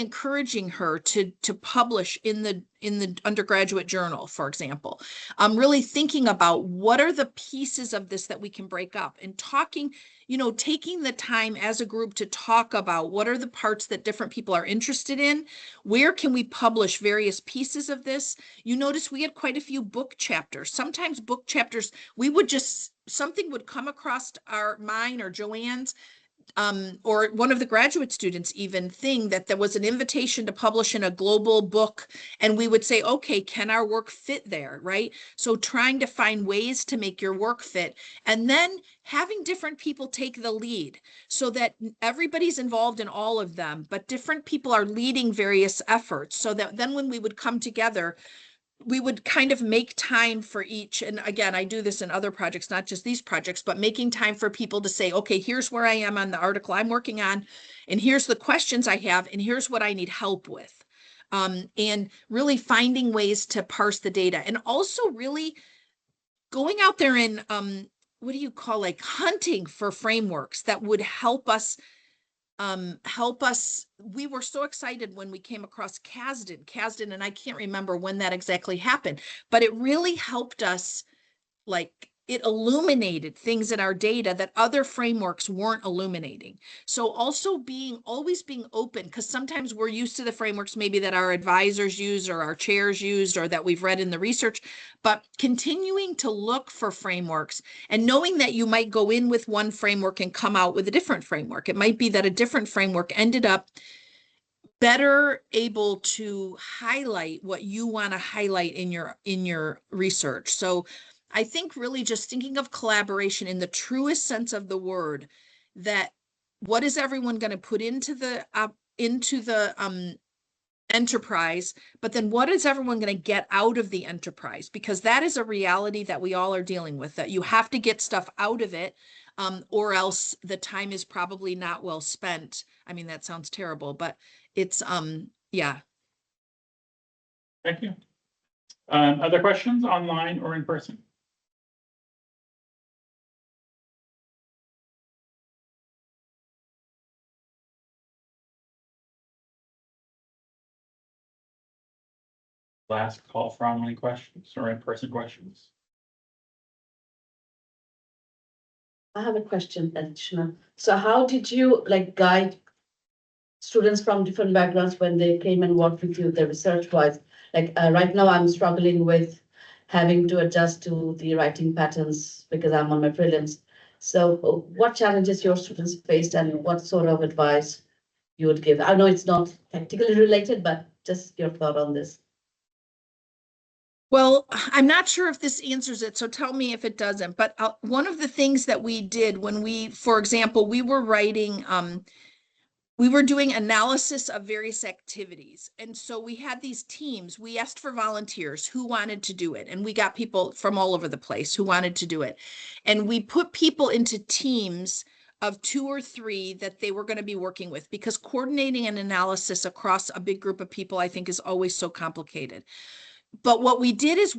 encouraging her to publish in the undergraduate journal, for example. Really thinking about what are the pieces of this that we can break up, and talking, taking the time as a group to talk about what are the parts that different people are interested in, where can we publish various pieces of this. You notice we had quite a few book chapters. Sometimes book chapters, something would come across mine or Joanne's, or one of the graduate students even thing that there was an invitation to publish in a global book, and we would say, okay, can our work fit there, right? So trying to find ways to make your work fit, and then having different people take the lead so that everybody's involved in all of them, but different people are leading various efforts, so that then when we would come together, we would kind of make time for each. And again, I do this in other projects, not just these projects, but making time for people to say, okay, here's where I am on the article I'm working on, and here's the questions I have, and here's what I need help with. And really finding ways to parse the data, and also really going out there and what do you call, like, hunting for frameworks that would help us. We were so excited when we came across Kasdan, and I can't remember when that exactly happened, but it really helped us. Like, it illuminated things in our data that other frameworks weren't illuminating. So also always being open, because sometimes we're used to the frameworks maybe that our advisors use or our chairs used or that we've read in the research, but continuing to look for frameworks, and knowing that you might go in with one framework and come out with a different framework. It might be that a different framework ended up better able to highlight what you want to highlight in your research. So I think really just thinking of collaboration in the truest sense of the word, that what is everyone going to put into the enterprise, but then what is everyone going to get out of the enterprise? Because that is a reality that we all are dealing with, that you have to get stuff out of it, or else the time is probably not well spent. I mean, that sounds terrible, but it's, yeah. Thank you. Other questions online or in person? Last call for online questions or in-person questions. I have a question, additional. So how did you guide students from different backgrounds when they came and worked with you, the research wise? Right now I'm struggling with having to adjust to the writing patterns because I'm on my prelims. So what challenges your students faced, and what sort of advice you would give? I know it's not technically related, but just your thought on this. Well, I'm not sure if this answers it, so tell me if it doesn't. But one of the things that we did when for example, we were writing, we were doing analysis of various activities. And so we had these teams. We asked for volunteers who wanted to do it. And we got people from all over the place who wanted to do it. And we put people into teams of 2 or 3 that they were going to be working with, because coordinating an analysis across a big group of people, I think, is always so complicated. But what we did is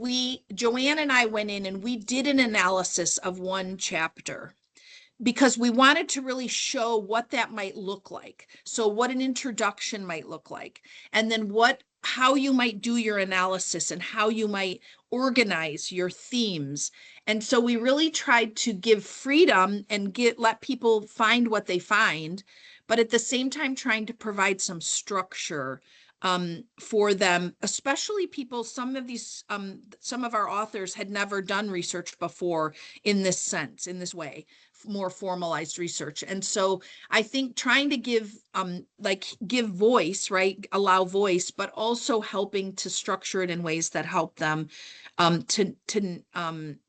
Joanne and I went in and we did an analysis of one chapter, because we wanted to really show what that might look like. So what an introduction might look like, and then what how you might do your analysis and how you might organize your themes. And so we really tried to give freedom and let people find what they find, but at the same time trying to provide some structure for them, especially people, some of our authors had never done research before in this sense, in this way, more formalized research. And so I think trying to give voice, right? Allow voice, but also helping to structure it in ways that help them to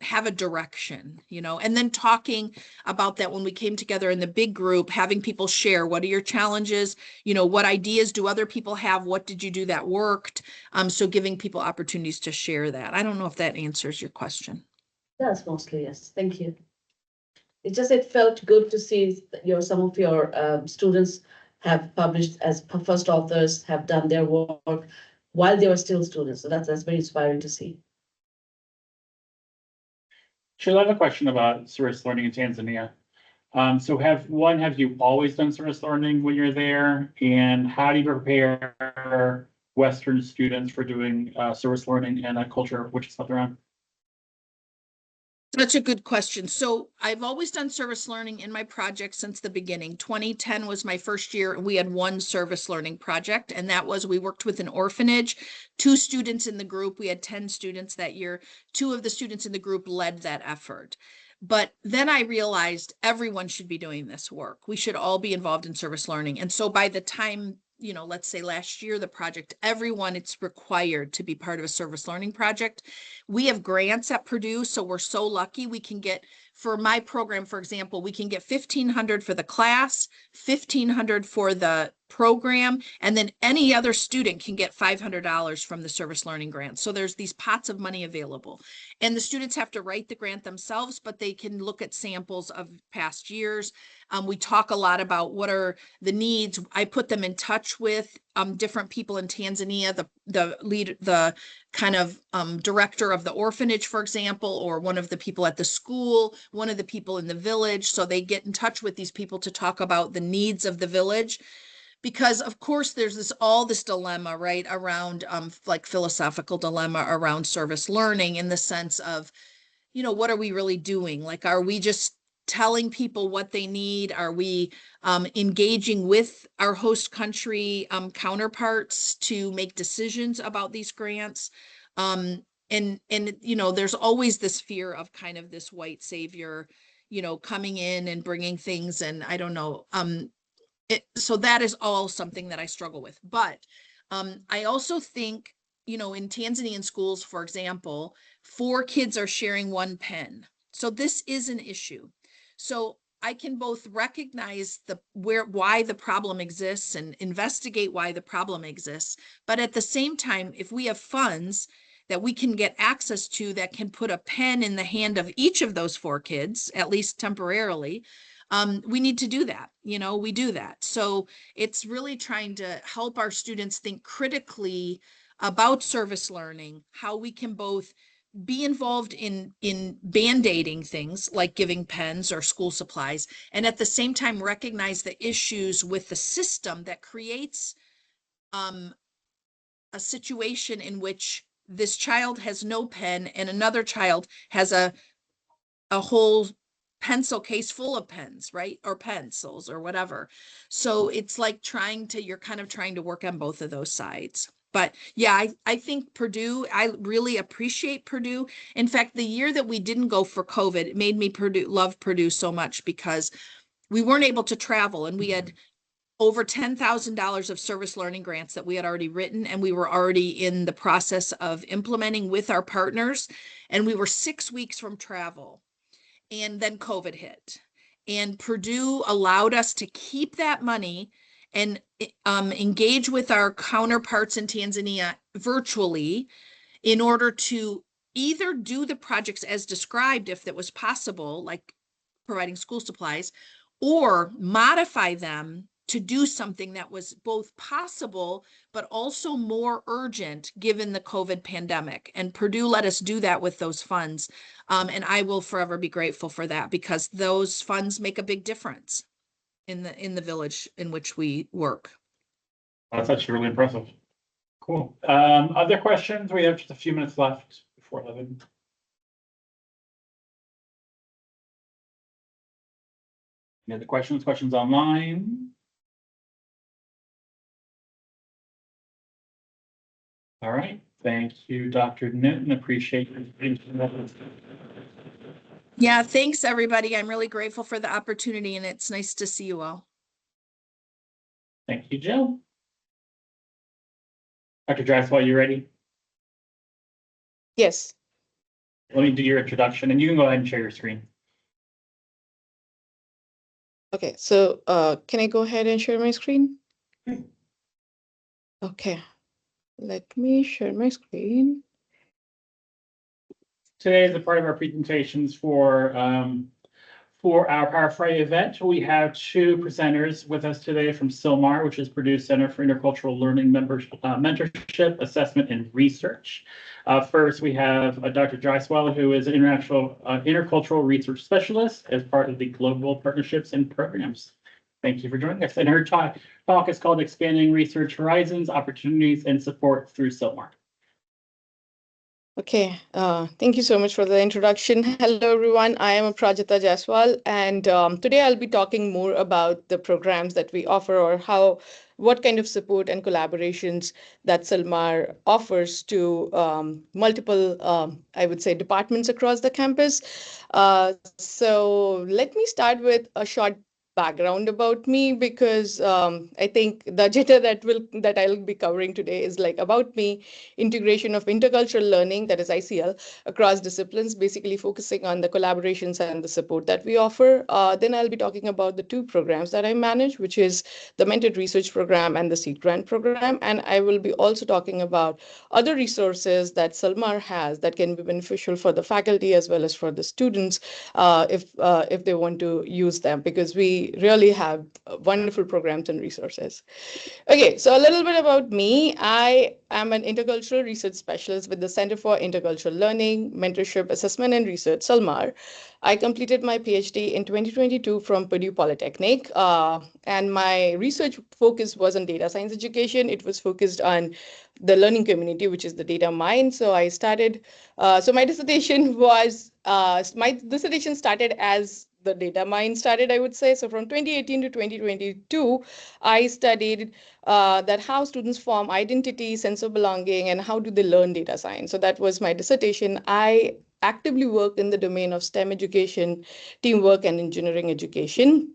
have a direction, and then talking about that when we came together in the big group, having people share, what are your challenges? What ideas do other people have? What did you do that worked? So giving people opportunities to share that. I don't know if that answers your question. That's mostly, yes. Thank you. It felt good to see that some of your students have published as first authors, have done their work while they were still students. So that's very inspiring to see. Sheila, I have a question about service learning in Tanzania. So have you always done service learning when you're there? And how do you prepare Western students for doing service learning in a culture which is not around? Such a good question. So I've always done service learning in my project since the beginning. 2010 was my first year, and we had one service learning project, and that was we worked with an orphanage, 2 students in the group. We had 10 students that year. 2 of the students in the group led that effort. But then I realized everyone should be doing this work. We should all be involved in service learning. And so by the time, let's say last year, the project, everyone, it's required to be part of a service learning project. We have grants at Purdue, so we're so lucky. We can get, for my program, for example, we can get $1,500 for the class, $1,500 for the program, and then any other student can get $500 from the service learning grant. So there's these pots of money available. And the students have to write the grant themselves, but they can look at samples of past years. We talk a lot about what are the needs. I put them in touch with different people in Tanzania, the kind of director of the orphanage, for example, or one of the people at the school, one of the people in the village. So they get in touch with these people to talk about the needs of the village. Because of course there's this dilemma, right, around like philosophical dilemma around service learning, in the sense of, what are we really doing? Like, are we just telling people what they need? Are we engaging with our host country counterparts to make decisions about these grants? And there's always this fear of kind of this white savior, coming in and bringing things, and I don't know. So that is all something that I struggle with. But I also think, in Tanzanian schools, for example, 4 kids are sharing 1 pen. So this is an issue. So I can both recognize why the problem exists and investigate why the problem exists. But at the same time, if we have funds that we can get access to that can put a pen in the hand of each of those 4 kids, at least temporarily, we need to do that. We do that. So it's really trying to help our students think critically about service learning, how we can both be involved in band-aiding things like giving pens or school supplies, and at the same time recognize the issues with the system that creates a situation in which this child has no pen and another child has a whole pencil case full of pens, right? Or pencils or whatever. So it's like you're kind of trying to work on both of those sides. But yeah, I think Purdue, I really appreciate Purdue. In fact, the year that we didn't go for COVID, it made me love Purdue so much, because we weren't able to travel, and we had over $10,000 of service learning grants that we had already written, and we were already in the process of implementing with our partners. And we were 6 weeks from travel. And then COVID hit, and Purdue allowed us to keep that money and engage with our counterparts in Tanzania virtually in order to either do the projects as described, if that was possible, like providing school supplies, or modify them to do something that was both possible, but also more urgent given the COVID pandemic. And Purdue let us do that with those funds. And I will forever be grateful for that, because those funds make a big difference in the village in which we work. That's actually really impressive. Cool. Other questions? We have just a few minutes left before 11. Any other questions? Questions online? All right. Thank you, Dr. Newton. Appreciate your. Yeah, thanks, everybody. I'm really grateful for the opportunity, and it's nice to see you all. Thank you, Jill. Dr. Jaiswal, you ready? Yes. Let me do your introduction, and you can go ahead and share your screen. Okay, so can I go ahead and share my screen? Okay, let me share my screen. Today is a part of our presentations for our Power Friday event. We have two presenters with us today from CILMAR, which is Purdue Center for Intercultural Learning Mentorship, Assessment, and Research. First, we have Dr. Jaiswal, who is an intercultural research specialist as part of the Global Partnerships and Programs. Thank you for joining us. And her talk is called Expanding Research Horizons, Opportunities, and Support through CILMAR. Okay, thank you so much for the introduction. Hello, everyone. I am Aparajita Jaiswal, and today I'll be talking more about the programs that we offer or what kind of support and collaborations that CILMAR offers to multiple, I would say, departments across the campus. So let me start with a short background about me, because I think the agenda that I'll be covering today is like about me, integration of intercultural learning, that is ICL, across disciplines, basically focusing on the collaborations and the support that we offer. Then I'll be talking about the two programs that I manage, which is the Mentored Research Program and the Seed Grant Program. And I will be also talking about other resources that CILMAR has that can be beneficial for the faculty as well as for the students if they want to use them, because we really have wonderful programs and resources. Okay, so a little bit about me. I am an intercultural research specialist with the Center for Intercultural Learning, Mentorship, Assessment, and Research, CILMAR. I completed my PhD in 2022 from Purdue Polytechnic, and my research focus was on data science education. It was focused on the learning community, which is the data mine. So I started, so my dissertation started as the data mine started, I would say. So from 2018 to 2022, I studied that how students form identity, sense of belonging, and how do they learn data science. So that was my dissertation. I actively work in the domain of STEM education, teamwork, and engineering education.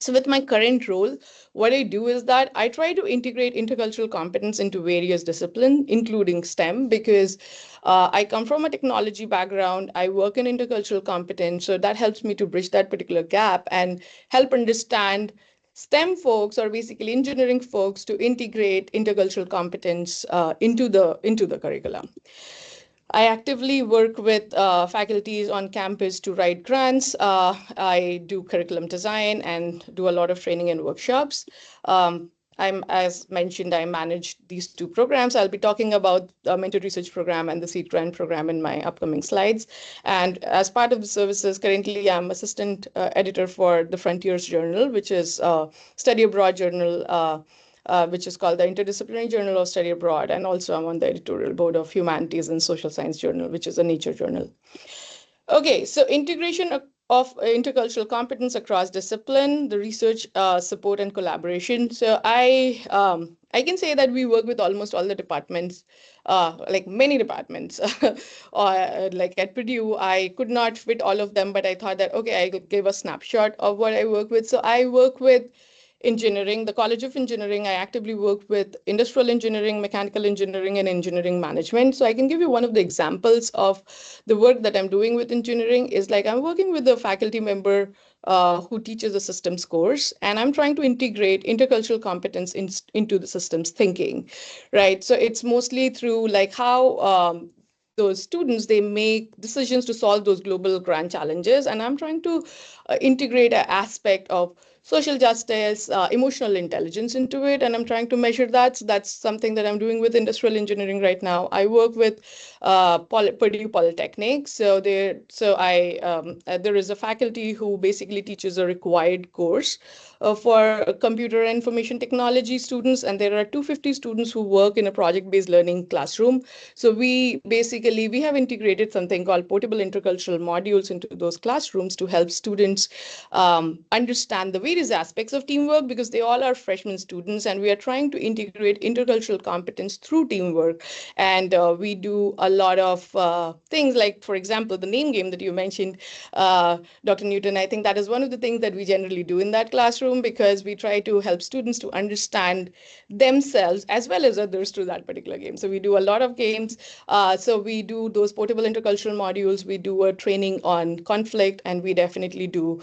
So with my current role, what I do is that I try to integrate intercultural competence into various disciplines, including STEM, because I come from a technology background. I work in intercultural competence, so that helps me to bridge that particular gap and help understand STEM folks, or basically engineering folks, to integrate intercultural competence into the curriculum. I actively work with faculties on campus to write grants. I do curriculum design and do a lot of training and workshops. As mentioned, I manage these two programs. I'll be talking about the Mentored Research Program and the Seed Grant Program in my upcoming slides. And as part of the services, currently I'm assistant editor for the Frontiers Journal, which is a study abroad journal, which is called the Interdisciplinary Journal of Study Abroad. And also I'm on the editorial board of Humanities and Social Science Journal, which is a nature journal. Okay, so integration of intercultural competence across discipline, the research support and collaboration. So I can say that we work with almost all the departments, like many departments. Like at Purdue, I could not fit all of them, but I thought that, okay, I could give a snapshot of what I work with. So I work with engineering, the College of Engineering. I actively work with industrial engineering, mechanical engineering, and engineering management. So I can give you one of the examples of the work that I'm doing with engineering is like I'm working with a faculty member who teaches a systems course, and I'm trying to integrate intercultural competence into the systems thinking, right? So it's mostly through like how those students, they make decisions to solve those global grand challenges. And I'm trying to integrate an aspect of social justice, emotional intelligence into it, and I'm trying to measure that. So that's something that I'm doing with industrial engineering right now. I work with Purdue Polytechnic. So there is a faculty who basically teaches a required course for computer and information technology students, and there are 250 students who work in a project-based learning classroom. So we have integrated something called portable intercultural modules into those classrooms to help students understand the various aspects of teamwork, because they all are freshman students, and we are trying to integrate intercultural competence through teamwork. And we do a lot of things like, for example, the name game that you mentioned, Dr. Newton. I think that is one of the things that we generally do in that classroom, because we try to help students to understand themselves as well as others through that particular game. So we do a lot of games. So we do those portable intercultural modules. We do a training on conflict, and we definitely do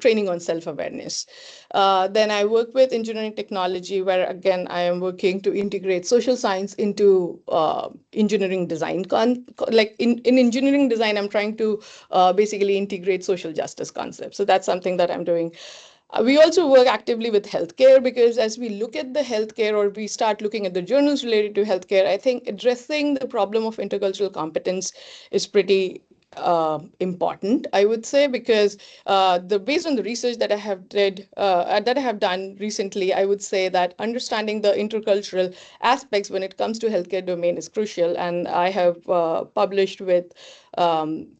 training on self-awareness. Then I work with engineering technology, where again, I am working to integrate social science into engineering design. In engineering design, I'm trying to basically integrate social justice concepts. So that's something that I'm doing. We also work actively with healthcare, because as we look at the healthcare, or we start looking at the journals related to healthcare, I think addressing the problem of intercultural competence is pretty important, I would say, because based on the research that I have done recently, I would say that understanding the intercultural aspects when it comes to healthcare domain is crucial. And I have published with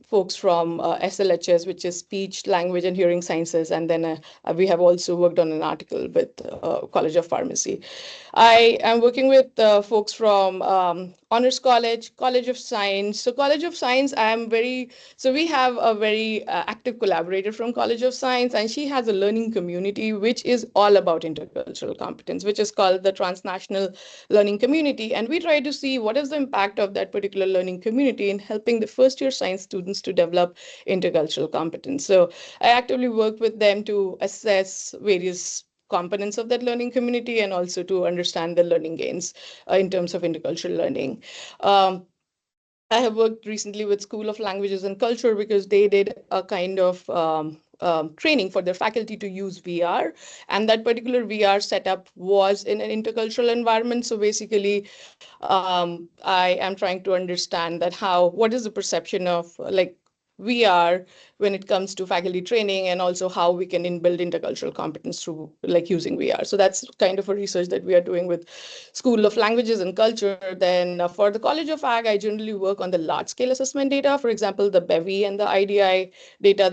folks from SLHS, which is Speech, Language, and Hearing Sciences. And then we have also worked on an article with College of Pharmacy. I am working with folks from Honors College, College of Science. So College of Science, we have a very active collaborator from College of Science, and she has a learning community, which is all about intercultural competence, which is called the Transnational Learning Community. And we try to see what is the impact of that particular learning community in helping the first-year science students to develop intercultural competence. So I actively work with them to assess various components of that learning community, and also to understand the learning gains in terms of intercultural learning. I have worked recently with School of Languages and Culture, because they did a kind of training for their faculty to use VR. And that particular VR setup was in an intercultural environment. So basically, I am trying to understand what is the perception of VR when it comes to faculty training, and also how we can inbuild intercultural competence through using VR. So that's kind of a research that we are doing with School of Languages and Culture. Then for the College of Ag, I generally work on the large scale assessment data, for example, the BEVI and the IDI data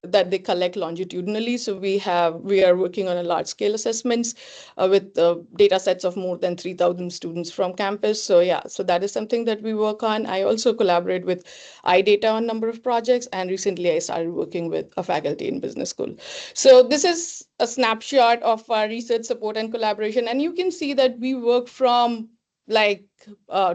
that they collect longitudinally. So we are working on a large scale assessments with data sets of more than 3,000 students from campus. So that is something that we work on. I also collaborate with iData on a number of projects, and recently I started working with a faculty in business school. So this is a snapshot of our research support and collaboration, and you can see that we work from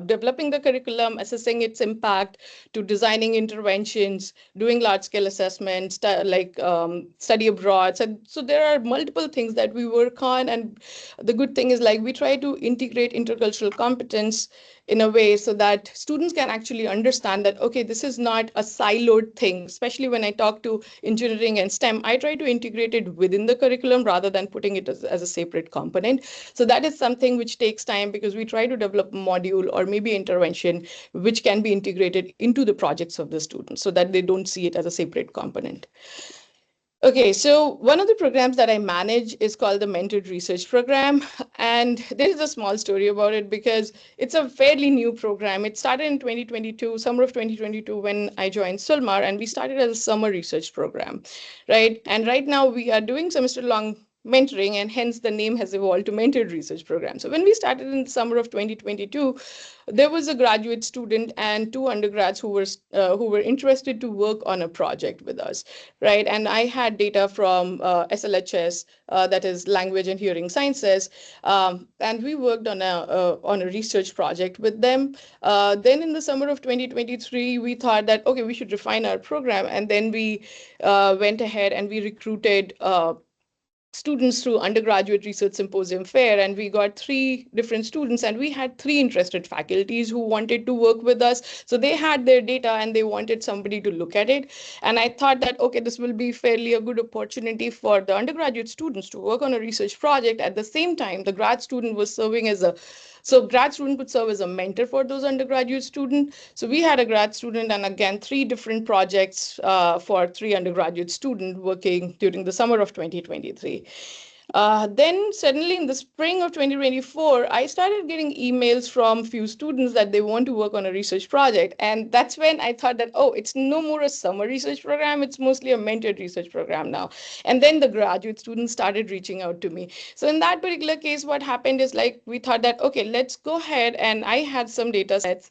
developing the curriculum, assessing its impact, to designing interventions, doing large-scale assessments, study abroad. So there are multiple things that we work on, and the good thing is we try to integrate intercultural competence in a way so that students can actually understand that, okay, this is not a siloed thing. Especially when I talk to engineering and STEM, I try to integrate it within the curriculum rather than putting it as a separate component. So that is something which takes time, because we try to develop a module or maybe intervention which can be integrated into the projects of the students so that they don't see it as a separate component. Okay, so one of the programs that I manage is called the Mentored Research Program. And there is a small story about it, because it's a fairly new program. It started in 2022, summer of 2022, when I joined CILMAR, and we started as a summer research program, right? And right now we are doing semester-long mentoring, and hence the name has evolved to Mentored Research Program. So when we started in the summer of 2022, there was a graduate student and 2 undergrads who were interested to work on a project with us, right? And I had data from SLHS, that is Language and Hearing Sciences, and we worked on a research project with them. Then in the summer of 2023, we thought that, okay, we should refine our program, and then we went ahead and we recruited students through undergraduate research symposium fair, and we got 3 different students, and we had 3 interested faculties who wanted to work with us. So they had their data and they wanted somebody to look at it. And I thought that, okay, this will be fairly a good opportunity for the undergraduate students to work on a research project. At the same time, the grad student was serving as grad student could serve as a mentor for those undergraduate students. So we had a grad student and again, 3 different projects for 3 undergraduate students working during the summer of 2023. Then suddenly in the spring of 2024, I started getting emails from few students that they want to work on a research project. And that's when I thought that, oh, it's no more a summer research program, it's mostly a mentored research program now. And then the graduate students started reaching out to me. So in that particular case, what happened is like, we thought that, okay, let's go ahead, and I had some data sets.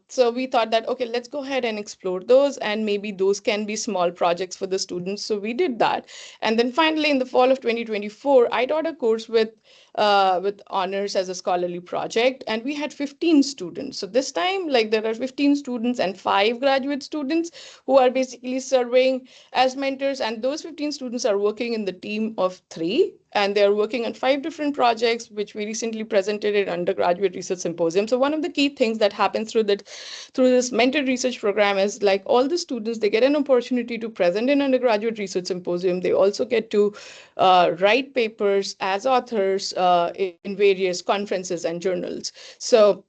So we thought that, okay, let's go ahead and explore those, and maybe those can be small projects for the students. So we did that. And then finally, in the fall of 2024, I taught a course with honors as a scholarly project, and we had 15 students. So this time, like, there are 15 students and 5 graduate students who are basically serving as mentors, and those 15 students are working in the team of 3, and they're working on 5 different projects, which we recently presented at undergraduate research symposium. So one of the key things that happens through this mentored research program is, like, all the students, they get an opportunity to present in undergraduate research symposium. They also get to write papers as authors in various conferences and journals. So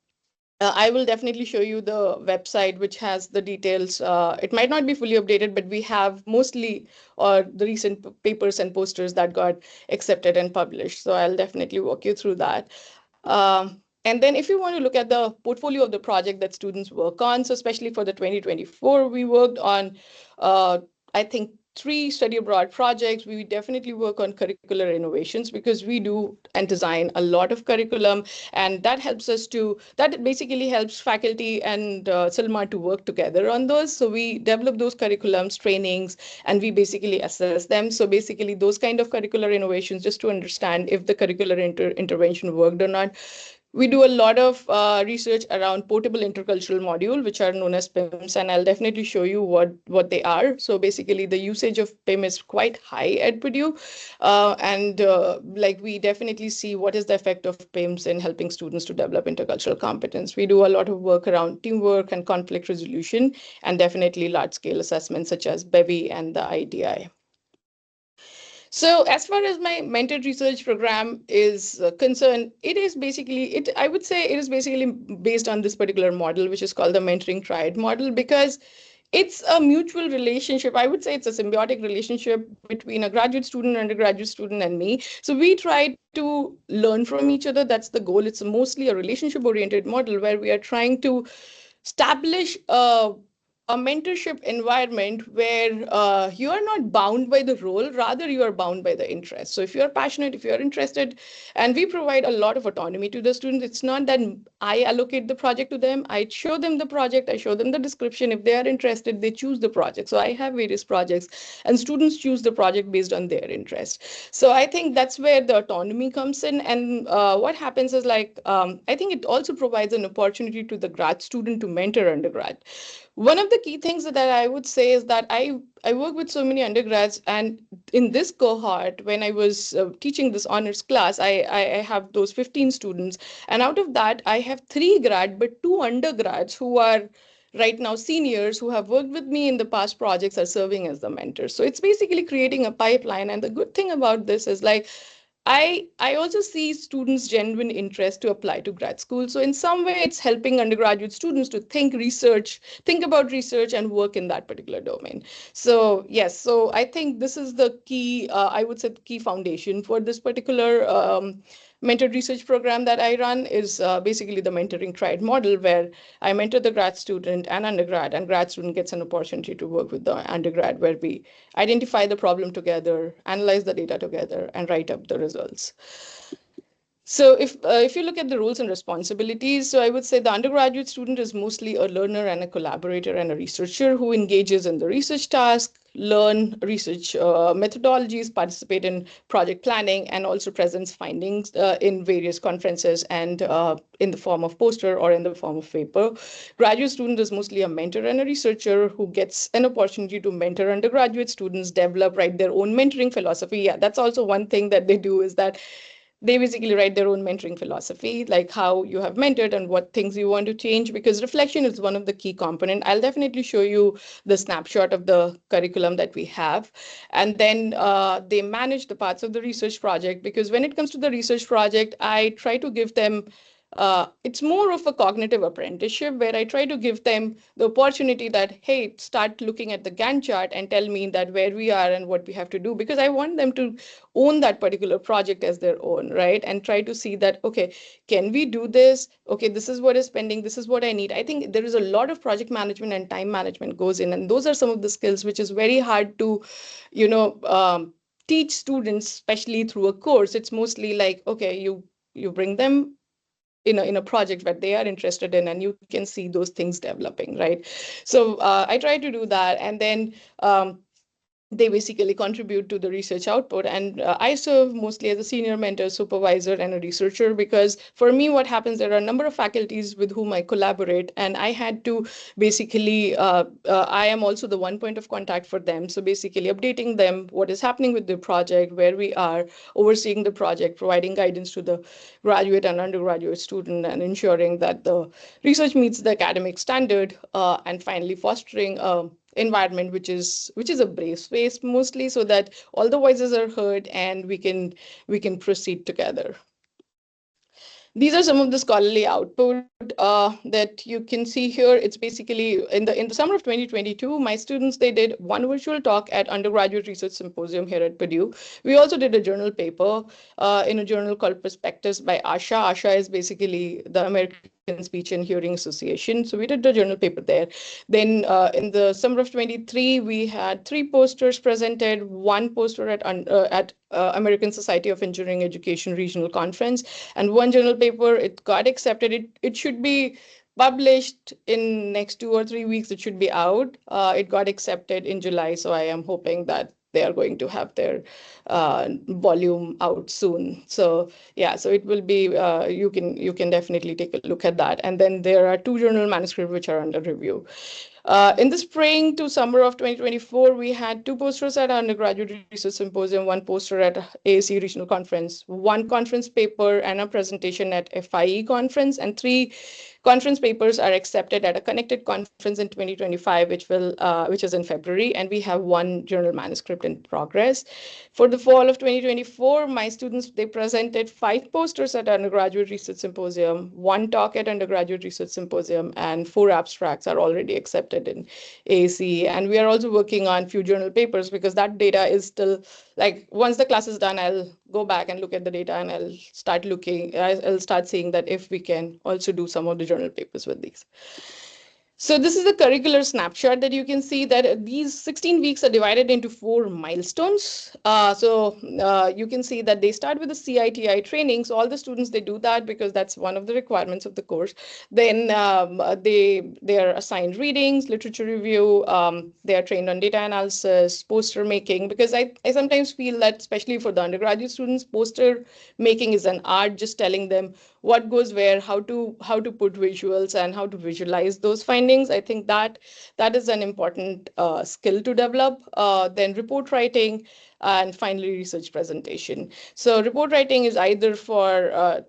I will definitely show you the website, which has the details. It might not be fully updated, but we have mostly the recent papers and posters that got accepted and published. So I'll definitely walk you through that. And then if you want to look at the portfolio of the project that students work on, so especially for the 2024, we worked on, I think, 3 study abroad projects. We definitely work on curricular innovations because we do and design a lot of curriculum, and that basically helps faculty and CILMAR to work together on those. So we develop those curriculums, trainings, and we basically assess them. So basically those kind of curricular innovations, just to understand if the curricular intervention worked or not. We do a lot of research around portable intercultural module, which are known as PIMs, and I'll definitely show you what they are. So basically, the usage of PIM is quite high at Purdue, and like, we definitely see what is the effect of PIMs in helping students to develop intercultural competence. We do a lot of work around teamwork and conflict resolution, and definitely large-scale assessments such as BEVI and the IDI. So as far as my mentored research program is concerned, I would say it is basically based on this particular model, which is called the mentoring triad model, because it's a mutual relationship. I would say it's a symbiotic relationship between a graduate student, undergraduate student, and me. So we try to learn from each other. That's the goal. It's mostly a relationship-oriented model where we are trying to establish a mentorship environment where you are not bound by the role, rather you are bound by the interest. So if you're passionate, if you're interested, and we provide a lot of autonomy to the students, it's not that I allocate the project to them. I show them the project, I show them the description. If they are interested, they choose the project. So I have various projects, and students choose the project based on their interest. So I think that's where the autonomy comes in. And what happens is, like, I think it also provides an opportunity to the grad student to mentor undergrad. One of the key things that I would say is that I work with so many undergrads, and in this cohort, when I was teaching this honors class, I have those 15 students, and out of that, I have 3 grad, but 2 undergrads who are right now seniors who have worked with me in the past projects are serving as the mentors. So it's basically creating a pipeline. And the good thing about this is, like, I also see students' genuine interest to apply to grad school. So in some way, it's helping undergraduate students to think about research and work in that particular domain. So yes, so I think this is the key, I would say, the key foundation for this particular mentored research program that I run is basically the mentoring triad model, where I mentor the grad student and undergrad, and grad student gets an opportunity to work with the undergrad, where we identify the problem together, analyze the data together, and write up the results. So if you look at the roles and responsibilities, so I would say the undergraduate student is mostly a learner and a collaborator and a researcher who engages in the research task. learn research methodologies, participate in project planning, and also presents findings in various conferences and in the form of poster or in the form of paper. Graduate student is mostly a mentor and a researcher who gets an opportunity to mentor undergraduate students, develop, write their own mentoring philosophy. Yeah, that's also one thing that they do, is that they basically write their own mentoring philosophy, like how you have mentored and what things you want to change, because reflection is one of the key component. I'll definitely show you the snapshot of the curriculum that we have. And then they manage the parts of the research project, because when it comes to the research project, I try to give them it's more of a cognitive apprenticeship, where I try to give them the opportunity that, hey, start looking at the Gantt chart and tell me that where we are and what we have to do, because I want them to own that particular project as their own, right? And try to see that, okay, can we do this? Okay, this is what is pending. This is what I need. I think there is a lot of project management and time management goes in. And those are some of the skills which is very hard to, teach students, especially through a course. It's mostly like, okay, you bring them in a project that they are interested in, and you can see those things developing, right? So I try to do that. And then they basically contribute to the research output. And I serve mostly as a senior mentor, supervisor, and a researcher, because for me, what happens, there are a number of faculties with whom I collaborate, and I had to basically, I am also the one point of contact for them. So basically updating them, what is happening with the project, where we are, overseeing the project, providing guidance to the graduate and undergraduate student, and ensuring that the research meets the academic standard, and finally fostering environment which is a brave space mostly, so that all the voices are heard and we can proceed together. These are some of the scholarly output that you can see here. It's basically in the summer of 2022, my students, they did one virtual talk at undergraduate research symposium here at Purdue. We also did a journal paper in a journal called Perspectives by ASHA. ASHA is basically the American Speech and Hearing Association. So we did the journal paper there. Then in the summer of 23, we had 3 posters presented, 1 poster at American Society of Engineering Education Regional Conference, and 1 journal paper. It got accepted. It should be published in next 2 or 3 weeks. It should be out. It got accepted in July, so I am hoping that they are going to have their volume out soon. So yeah, so it will be, you can definitely take a look at that. And then there are 2 journal manuscripts which are under review. In the spring to summer of 2024, we had 2 posters at our undergraduate research symposium, 1 poster at AAC regional conference, 1 conference paper and a presentation at FIE conference, and 3 conference papers are accepted at a connected conference in 2025, which is in February, and we have 1 journal manuscript in progress. For the fall of 2024, my students, they presented 5 posters at undergraduate research symposium, 1 talk at undergraduate research symposium, and 4 abstracts are already accepted in AAC. And we are also working on few journal papers, because that data is still, like, once the class is done, I'll go back and look at the data, and I'll start seeing that if we can also do some of the journal papers with these. So this is the curricular snapshot that you can see that these 16 weeks are divided into 4 milestones. You can see that they start with the CITI training. So all the students, they do that because that's one of the requirements of the course. Then they are assigned readings, literature review. They are trained on data analysis, poster making, because I sometimes feel that, especially for the undergraduate students, poster making is an art, just telling them what goes where, how to put visuals and how to visualize those findings. I think that is an important skill to develop. Then report writing, and finally research presentation. So report writing is either for a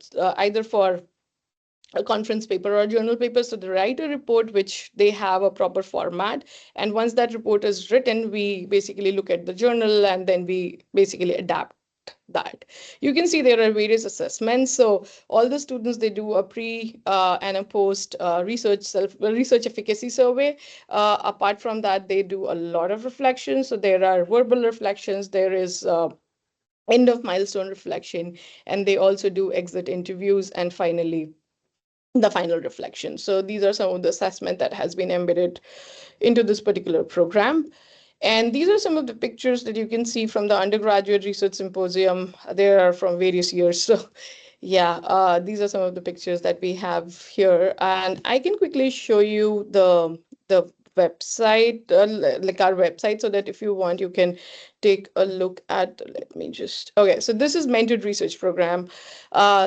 conference paper or a journal paper. So they write a report which they have a proper format. And once that report is written, we basically look at the journal and then we basically adapt that. You can see there are various assessments. So all the students, they do a pre and a post research efficacy survey. Apart from that, they do a lot of reflections. So there are verbal reflections, there is end of milestone reflection, and they also do exit interviews, and finally the final reflection. So these are some of the assessment that has been embedded into this particular program. And these are some of the pictures that you can see from the undergraduate research symposium. They are from various years. So yeah, these are some of the pictures that we have here. And I can quickly show you the website, like our website, so that if you want, you can take a look at, let me just, okay, so this is mentored research program.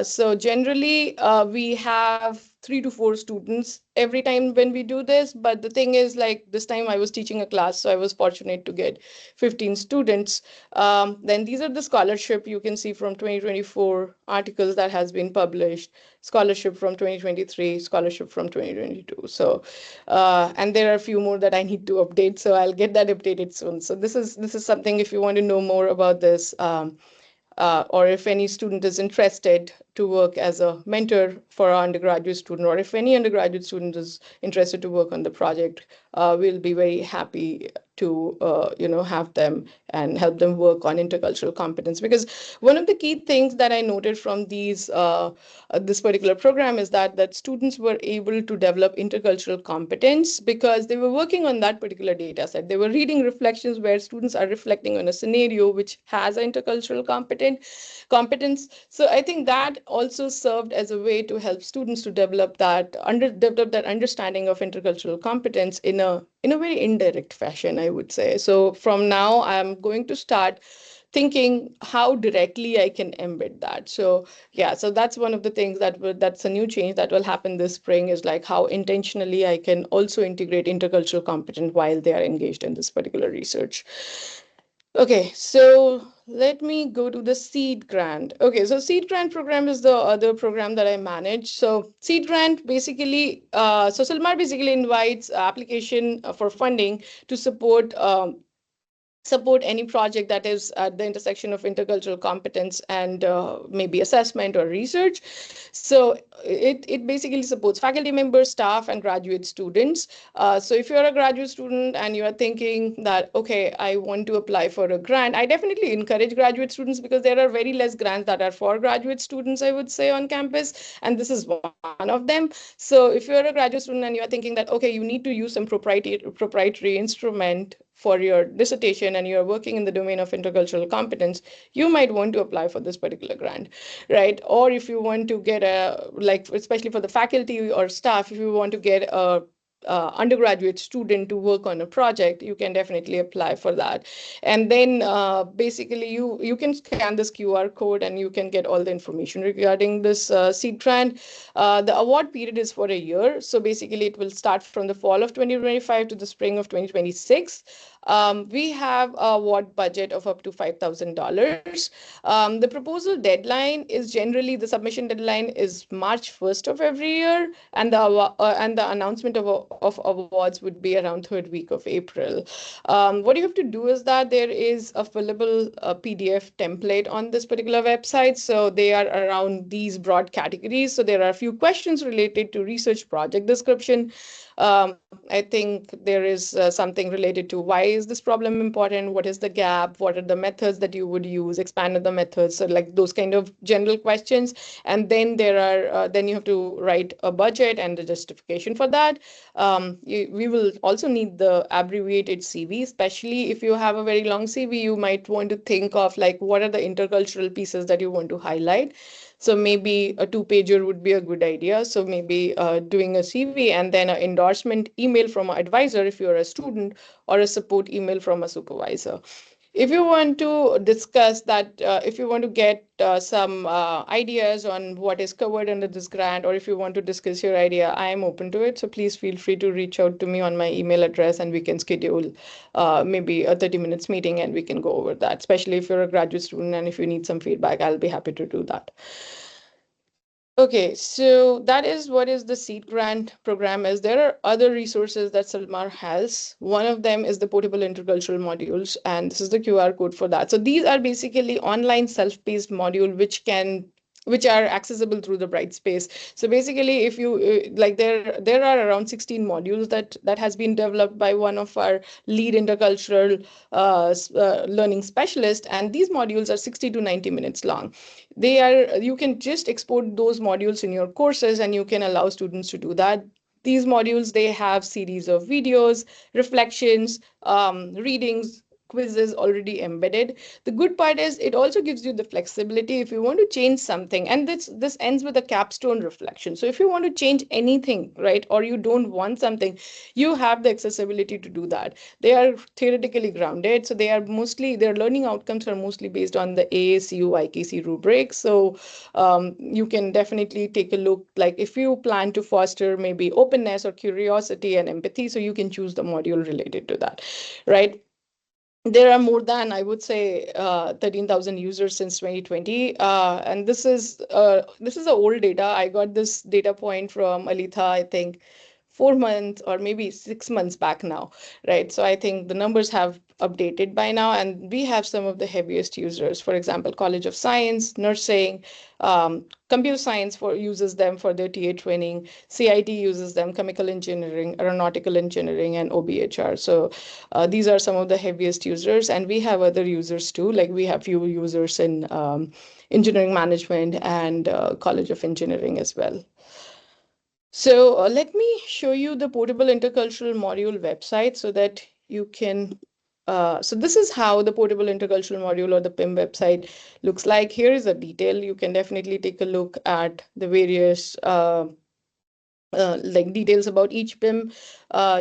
So generally, we have 3 to 4 students every time when we do this. But the thing is, like this time I was teaching a class, so I was fortunate to get 15 students. Then these are the scholarship you can see from 2024 articles that has been published, scholarship from 2023, scholarship from 2022. So, and there are a few more that I need to update, so I'll get that updated soon. So this is something, if you want to know more about this, or if any student is interested to work as a mentor for our undergraduate student, or if any undergraduate student is interested to work on the project, we'll be very happy to have them and help them work on intercultural competence. Because one of the key things that I noted from this particular program is that students were able to develop intercultural competence because they were working on that particular data set. They were reading reflections where students are reflecting on a scenario which has an intercultural competence. So I think that also served as a way to help students to develop that understanding of intercultural competence in a very indirect fashion, I would say. So from now, I'm going to start thinking how directly I can embed that. So yeah, so that's one of the things that's a new change that will happen this spring, is like how intentionally I can also integrate intercultural competence while they are engaged in this particular research. Okay, so let me go to the Seed Grant. Okay, so Seed Grant program is the other program that I manage. So Seed Grant basically, so CILMAR basically invites application for funding to support any project that is at the intersection of intercultural competence and maybe assessment or research. So it basically supports faculty members, staff, and graduate students. So if you're a graduate student and you are thinking that, okay, I want to apply for a grant, I definitely encourage graduate students, because there are very less grants that are for graduate students, I would say, on campus, and this is one of them. So if you're a graduate student and you're thinking that, okay, you need to use some proprietary instrument for your dissertation and you're working in the domain of intercultural competence, you might want to apply for this particular grant, right? Or if you want to get especially for the faculty or staff, if you want to get a undergraduate student to work on a project, you can definitely apply for that. And then basically you can scan this QR code and you can get all the information regarding this seed grant. The award period is for a year. So basically it will start from the fall of 2025 to the spring of 2026. We have a award budget of up to $5,000. The proposal deadline is generally, the submission deadline is March 1st of every year, and the announcement of awards would be around third week of April. What you have to do is that there is a fillable PDF template on this particular website. So they are around these broad categories. So there are a few questions related to research project description. I think there is something related to why is this problem important? What is the gap? What are the methods that you would use? Expand on the methods. So like those kind of general questions. And then then you have to write a budget and the justification for that. We will also need the abbreviated CV, especially if you have a very long CV, you might want to think of like, what are the intercultural pieces that you want to highlight? So maybe a 2-pager would be a good idea. So maybe doing a CV and then an endorsement email from an advisor if you're a student, or a support email from a supervisor. If you want to discuss that, if you want to get some ideas on what is covered under this grant, or if you want to discuss your idea, I am open to it. So please feel free to reach out to me on my email address and we can schedule maybe a 30 minutes meeting and we can go over that, especially if you're a graduate student and if you need some feedback, I'll be happy to do that. Okay, so that is what is the seed grant program is. There are other resources that CILMAR has. One of them is the portable intercultural modules, and this is the QR code for that. So these are basically online self-paced module which are accessible through the Brightspace. So basically, if you like, there are around 16 modules that has been developed by one of our lead intercultural learning specialists, and these modules are 60 to 90 minutes long. You can just export those modules in your courses and you can allow students to do that. These modules, they have series of videos, reflections, readings, quizzes already embedded. The good part is it also gives you the flexibility if you want to change something. And this ends with a capstone reflection. So if you want to change anything, right, or you don't want something, you have the accessibility to do that. They are theoretically grounded. So their learning outcomes are mostly based on the AACU IKC rubric. So you can definitely take a look, like if you plan to foster maybe openness or curiosity and empathy, so you can choose the module related to that, right? There are more than, I would say, 13,000 users since 2020. And this is the old data. I got this data point from Alitha, I think 4 months or maybe 6 months back now, right? So I think the numbers have updated by now, and we have some of the heaviest users. For example, College of Science, Nursing, Computer Science uses them for their TA training. CIT uses them, Chemical Engineering, Aeronautical Engineering, and OBHR. So these are some of the heaviest users, and we have other users too. Like we have few users in engineering management and College of Engineering as well. So let me show you the Portable Intercultural Module website so that you can, so this is how the Portable Intercultural Module or the PIM website looks like. Here is a detail. You can definitely take a look at the various like details about each PIM.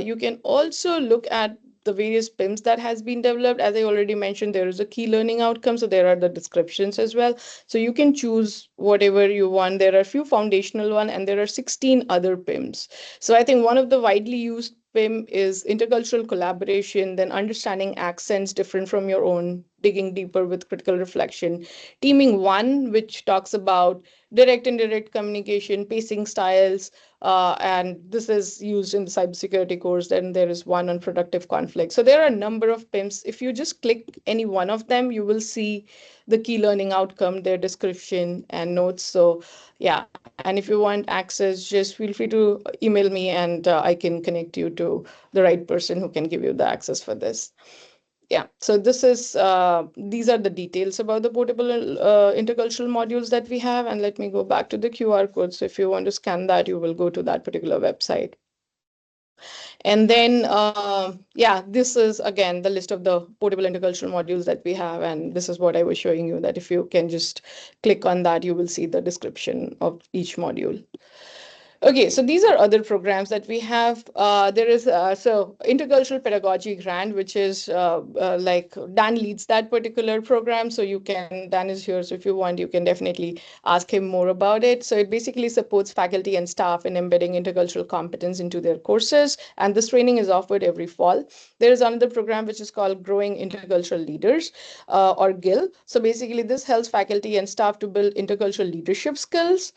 You can also look at the various PIMs that has been developed. As I already mentioned, there is a key learning outcome. So there are the descriptions as well. So you can choose whatever you want. There are a few foundational one, and there are 16 other PIMs. So I think one of the widely used PIM is intercultural collaboration, then understanding accents different from your own, digging deeper with critical reflection. Teaming one, which talks about direct and indirect communication, pacing styles, and this is used in the cybersecurity course. Then there is one on productive conflict. So there are a number of PIMs. If you just click any one of them, you will see the key learning outcome, their description and notes. So yeah, and if you want access, just feel free to email me, and I can connect you to the right person who can give you the access for this. Yeah, so this is these are the details about the portable intercultural modules that we have. And let me go back to the QR code. So if you want to scan that, you will go to that particular website. And then, yeah, this is again the list of the portable intercultural modules that we have. And this is what I was showing you, that if you can just click on that, you will see the description of each module. Okay, so these are other programs that we have. There is so Intercultural Pedagogy Grant, which is like Dan leads that particular program. So Dan is here. So if you want, you can definitely ask him more about it. So it basically supports faculty and staff in embedding intercultural competence into their courses. And this training is offered every fall. There is another program which is called Growing Intercultural Leaders, or GIL. So basically, this helps faculty and staff to build intercultural leadership skills.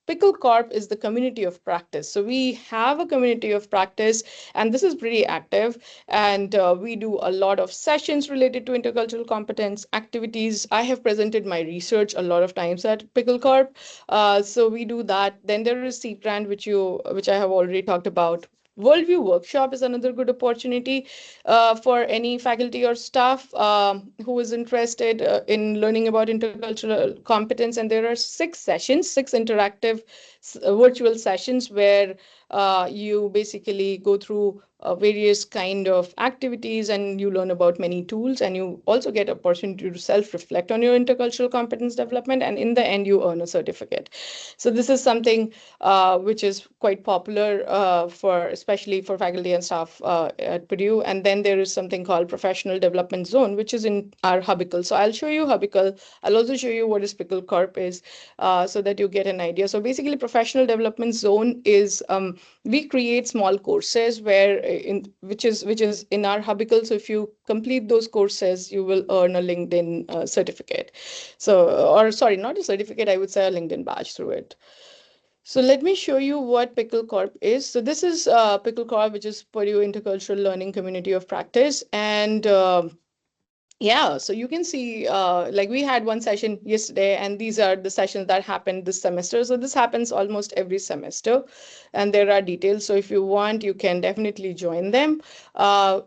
Pickle Corp is the community of practice. So we have a community of practice, and this is pretty active. And we do a lot of sessions related to intercultural competence activities. I have presented my research a lot of times at Pickle Corp. So we do that. Then there is CPRAN, which I have already talked about. Worldview Workshop is another good opportunity for any faculty or staff who is interested in learning about intercultural competence. And there are 6 interactive virtual sessions where you basically go through various kind of activities, and you learn about many tools, and you also get opportunity to self-reflect on your intercultural competence development, and in the end you earn a certificate. So this is something which is quite popular especially for faculty and staff at Purdue. And then there is something called Professional Development Zone, which is in our Hubicle. So I'll show you Hubicle. I'll also show you what is Pickle Corp is, so that you get an idea. So basically, Professional Development Zone is we create small courses which is in our Hubicle. So if you complete those courses, you will earn a LinkedIn certificate. So, or sorry, not a certificate, I would say a LinkedIn badge through it. So let me show you what Pickle Corp is. So this is Pickle Corp, which is Purdue Intercultural Learning Community of Practice. And yeah, so you can see, like we had one session yesterday, and these are the sessions that happened this semester. So this happens almost every semester, and there are details. So if you want, you can definitely join them.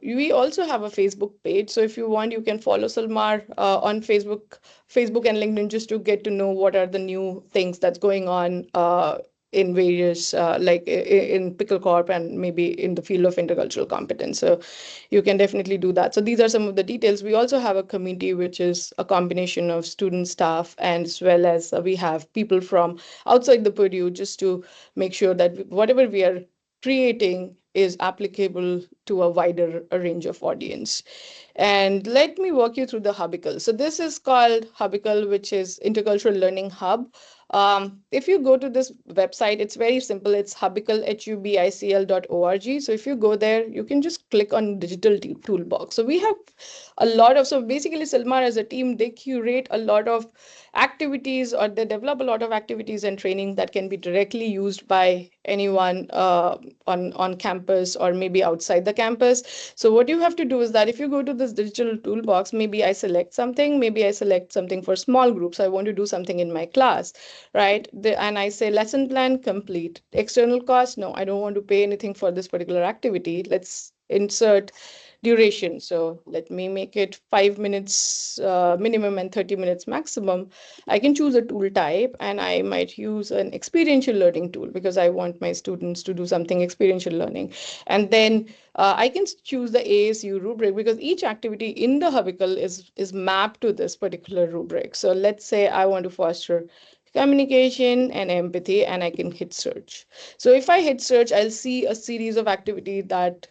We also have a Facebook page. So if you want, you can follow CILMAR on Facebook and LinkedIn, just to get to know what are the new things that's going on in various, in Pickle Corp and maybe in the field of intercultural competence. So you can definitely do that. So these are some of the details. We also have a committee, which is a combination of student, staff, and as well as we have people from outside the Purdue, just to make sure that whatever we are creating is applicable to a wider range of audience. And let me walk you through the Hubicle. So this is called Hubicle, which is Intercultural Learning Hub. If you go to this website, it's very simple. It's Hubicle, hubicl.org. So if you go there, you can just click on digital toolbox. So we have a lot of, so basically CILMAR as a team, they curate a lot of activities, or they develop a lot of activities and training that can be directly used by anyone on campus or maybe outside the campus. So what you have to do is that if you go to this digital toolbox, maybe I select something for small groups. I want to do something in my class, right? And I say lesson plan complete. External cost, no, I don't want to pay anything for this particular activity. Let's insert duration. So let me make it 5 minutes minimum and 30 minutes maximum. I can choose a tool type, and I might use an experiential learning tool because I want my students to do something experiential learning. And then I can choose the ASU rubric, because each activity in the Hubicle is mapped to this particular rubric. So let's say I want to foster communication and empathy, and I can hit search. So if I hit search, I'll see a series of activity that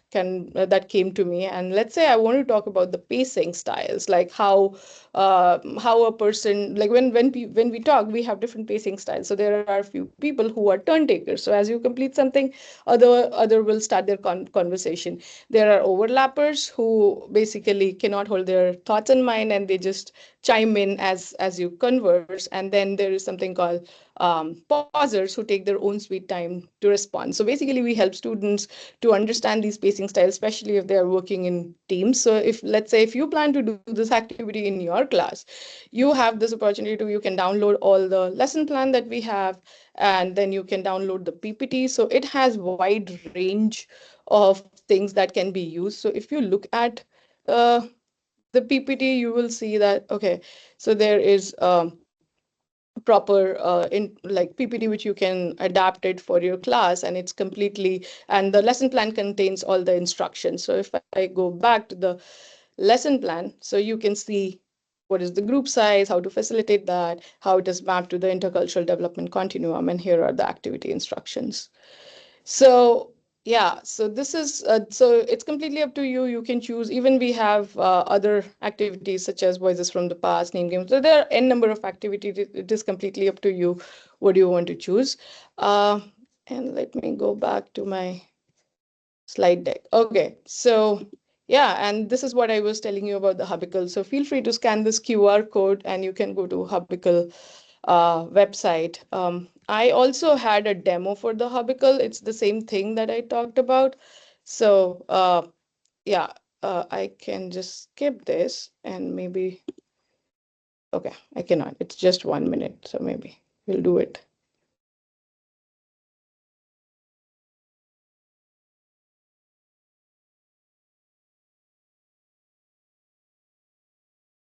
came to me. And let's say I want to talk about the pacing styles, like how a person, like when we talk, we have different pacing styles. So there are a few people who are turn takers. So as you complete something, other will start their conversation. There are overlappers who basically cannot hold their thoughts in mind, and they just chime in as you converse. And then there is something called pausers, who take their own sweet time to respond. So basically we help students to understand these pacing styles, especially if they are working in teams. So if, let's say, if you plan to do this activity in your class, you have this opportunity to, you can download all the lesson plan that we have, and then you can download the PPT. So it has wide range of things that can be used. So if you look at the PPT, you will see that, okay, so there is proper in like PPT, which you can adapt it for your class, and it's completely, and the lesson plan contains all the instructions. So if I go back to the lesson plan, so you can see what is the group size, how to facilitate that, how it is mapped to the intercultural development continuum, and here are the activity instructions. So yeah, so this is so it's completely up to you. You can choose. Even we have other activities such as voices from the past, name games. So there are n number of activities. It is completely up to you what do you want to choose. And let me go back to my slide deck. Okay, so yeah, and this is what I was telling you about the Hubicle. So feel free to scan this QR code, and you can go to Hubicle website. I also had a demo for the Hubicle. It's the same thing that I talked about. So yeah, I can just skip this and maybe, okay, I cannot. It's just 1 minute, so maybe we'll do it.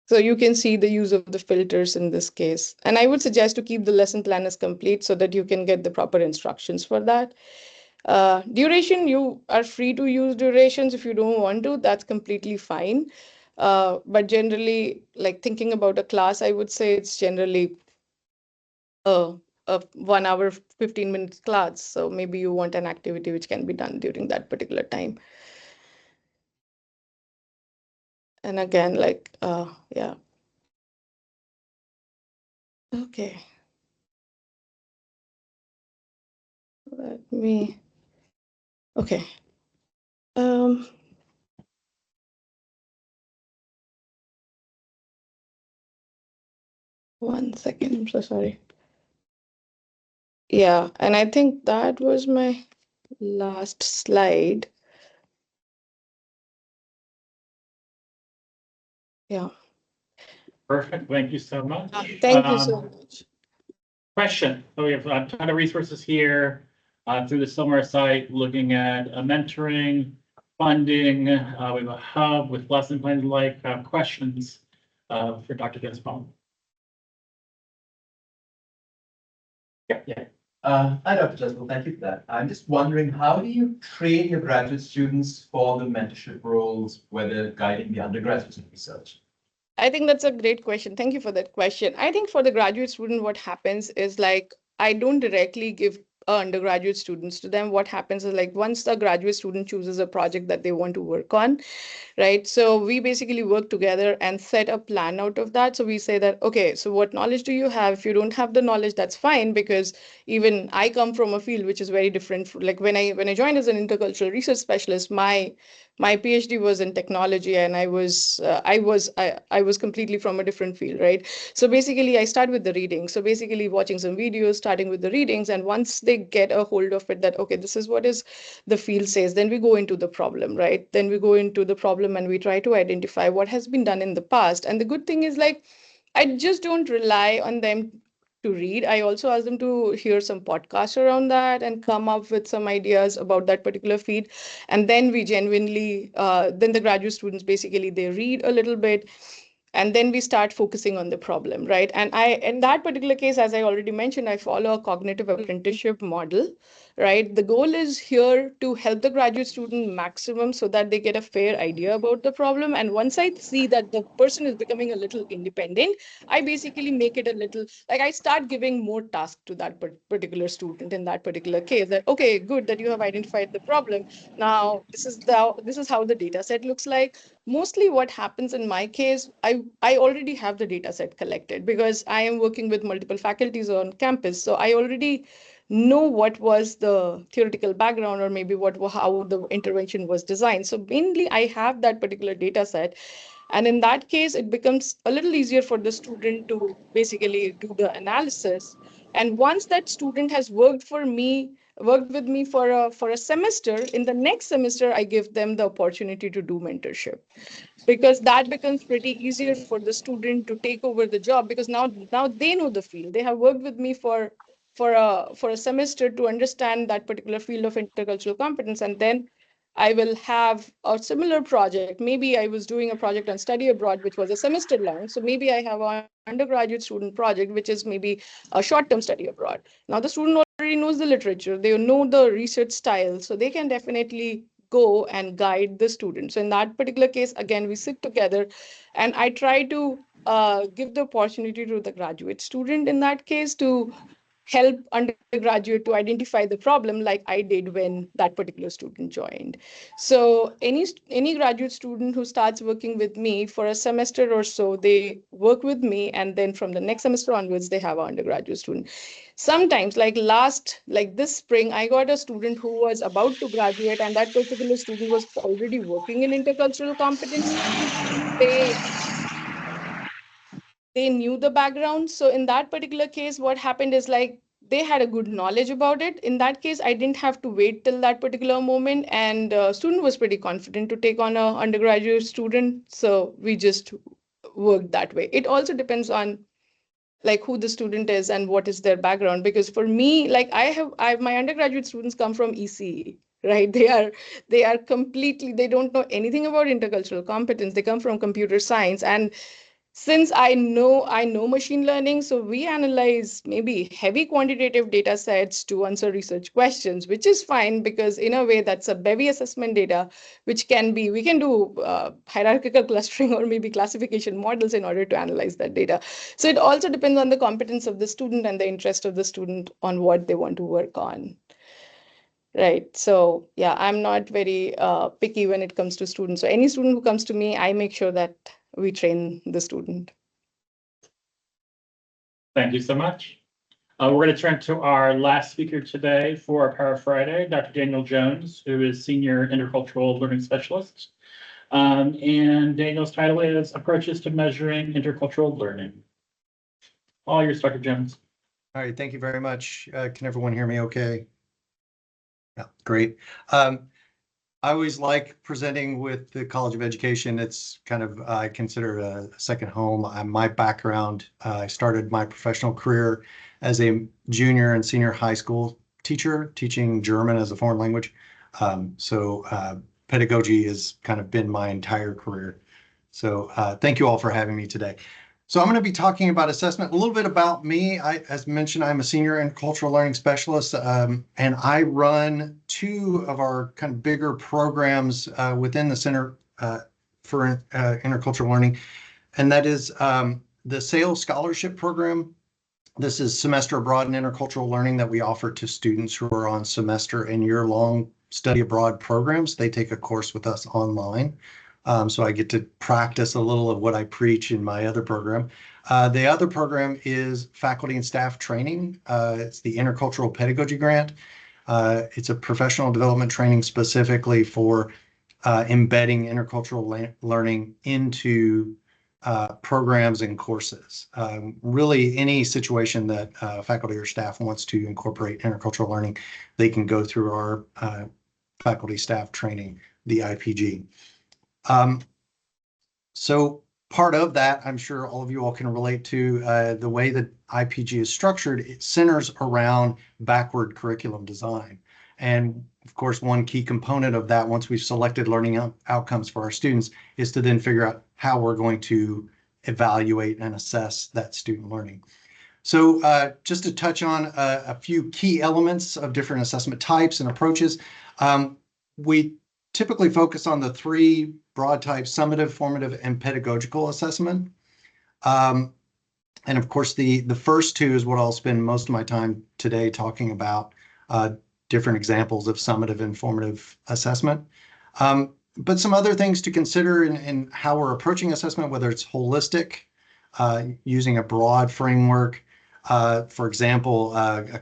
So you can see the use of the filters in this case. And I would suggest to keep the lesson plan as complete so that you can get the proper instructions for that. Duration, you are free to use durations. If you don't want to, that's completely fine. But generally, like thinking about a class, I would say it's generally a 1 hour, 15 minutes class. So maybe you want an activity which can be done during that particular time. And again, like, yeah. Okay. Let me, okay. 1 second, I'm so sorry. Yeah, and I think that was my last slide. Yeah. Perfect. Thank you so much. Thank you so much. Question. So we have a ton of resources here through the CILMAR site, looking at mentoring, funding. We have a hub with lesson plans like questions for Dr. Jaiswal. Yeah. Hi, Dr. Jaiswal. Thank you for that. I'm just wondering, how do you train your graduate students for the mentorship roles, whether guiding the undergraduates in research? I think that's a great question. Thank you for that question. I think for the graduate student, what happens is like, I don't directly give undergraduate students to them. What happens is like, once the graduate student chooses a project that they want to work on, right? So we basically work together and set a plan out of that. So we say that, okay, so what knowledge do you have? If you don't have the knowledge, that's fine, because even I come from a field which is very different. Like when I joined as an intercultural research specialist, my PhD was in technology, and I was completely from a different field, right? So basically, I start with the reading. So basically, watching some videos, starting with the readings, and once they get a hold of it, that okay, this is what is the field says, then we go into the problem, right? Then we go into the problem and we try to identify what has been done in the past. And the good thing is like, I just don't rely on them to read. I also ask them to hear some podcasts around that and come up with some ideas about that particular field. And then we genuinely, then the graduate students basically they read a little bit, and then we start focusing on the problem, right? And in that particular case, as I already mentioned, I follow a cognitive apprenticeship model, right? The goal is here to help the graduate student maximum so that they get a fair idea about the problem. And once I see that the person is becoming a little independent, I basically make it a little, like I start giving more tasks to that particular student in that particular case, that, okay, good that you have identified the problem. Now, this is how the data set looks like. Mostly what happens in my case, I already have the data set collected because I am working with multiple faculties on campus. So I already know what was the theoretical background, or maybe how the intervention was designed. So mainly I have that particular data set. And in that case, it becomes a little easier for the student to basically do the analysis. And once that student has worked with me for a semester, in the next semester, I give them the opportunity to do mentorship, because that becomes pretty easier for the student to take over the job, because now they know the field. They have worked with me for a semester to understand that particular field of intercultural competence, and then I will have a similar project. Maybe I was doing a project on study abroad, which was a semester long. So maybe I have an undergraduate student project, which is maybe a short-term study abroad. Now the student already knows the literature, they know the research style, so they can definitely go and guide the student. So in that particular case, again, we sit together and I try to give the opportunity to the graduate student in that case to help undergraduate to identify the problem, like I did when that particular student joined. So any graduate student who starts working with me for a semester or so, they work with me, and then from the next semester onwards, they have an undergraduate student. Sometimes, like this spring, I got a student who was about to graduate, and that particular student was already working in intercultural competence. They they knew the background. So in that particular case, what happened is like they had a good knowledge about it. In that case, I didn't have to wait till that particular moment, and student was pretty confident to take on a undergraduate student. So we just worked that way. It also depends on like who the student is and what is their background. Because for me, like I have my undergraduate students come from ECE, right? They are completely, they don't know anything about intercultural competence. They come from computer science, and since I know machine learning, so we analyze maybe heavy quantitative data sets to answer research questions, which is fine because in a way that's a bevy assessment data, which we can do hierarchical clustering or maybe classification models in order to analyze that data. So it also depends on the competence of the student and the interest of the student on what they want to work on. Right. So yeah, I'm not very picky when it comes to students. So any student who comes to me, I make sure that we train the student. Thank you so much. We're going to turn to our last speaker today for our Power Friday, Dr. Daniel Jones, who is Senior Intercultural Learning Specialist. And Daniel's title is Approaches to Measuring Intercultural Learning. All yours, Dr. Jones. All right, thank you very much. Can everyone hear me okay? Yeah, great. I always like presenting with the College of Education. It's kind of, I consider it a second home. My background, I started my professional career as a junior and senior high school teacher, teaching German as a foreign language. So pedagogy has kind of been my entire career. So thank you all for having me today. So I'm going to be talking about assessment, a little bit about me. As mentioned, I'm a senior intercultural learning specialist, and I run two of our kind of bigger programs within the Center for Intercultural Learning, and that is the SAIL Scholarship Program. This is semester abroad and intercultural learning that we offer to students who are on semester and year-long study abroad programs. They take a course with us online. So I get to practice a little of what I preach in my other program. The other program is faculty and staff training. It's the Intercultural Pedagogy Grant. It's a professional development training specifically for embedding intercultural learning into programs and courses. Really, any situation that faculty or staff wants to incorporate intercultural learning, they can go through our faculty staff training, the IPG. So part of that, I'm sure all of you all can relate to the way that IPG is structured. It centers around backward curriculum design. And of course, one key component of that, once we've selected learning outcomes for our students, is to then figure out how we're going to evaluate and assess that student learning. So just to touch on a few key elements of different assessment types and approaches, we typically focus on the three broad types: summative, formative, and pedagogical assessment. And of course, the first two is what I'll spend most of my time today talking about, different examples of summative and formative assessment. But some other things to consider in how we're approaching assessment, whether it's holistic, using a broad framework. For example,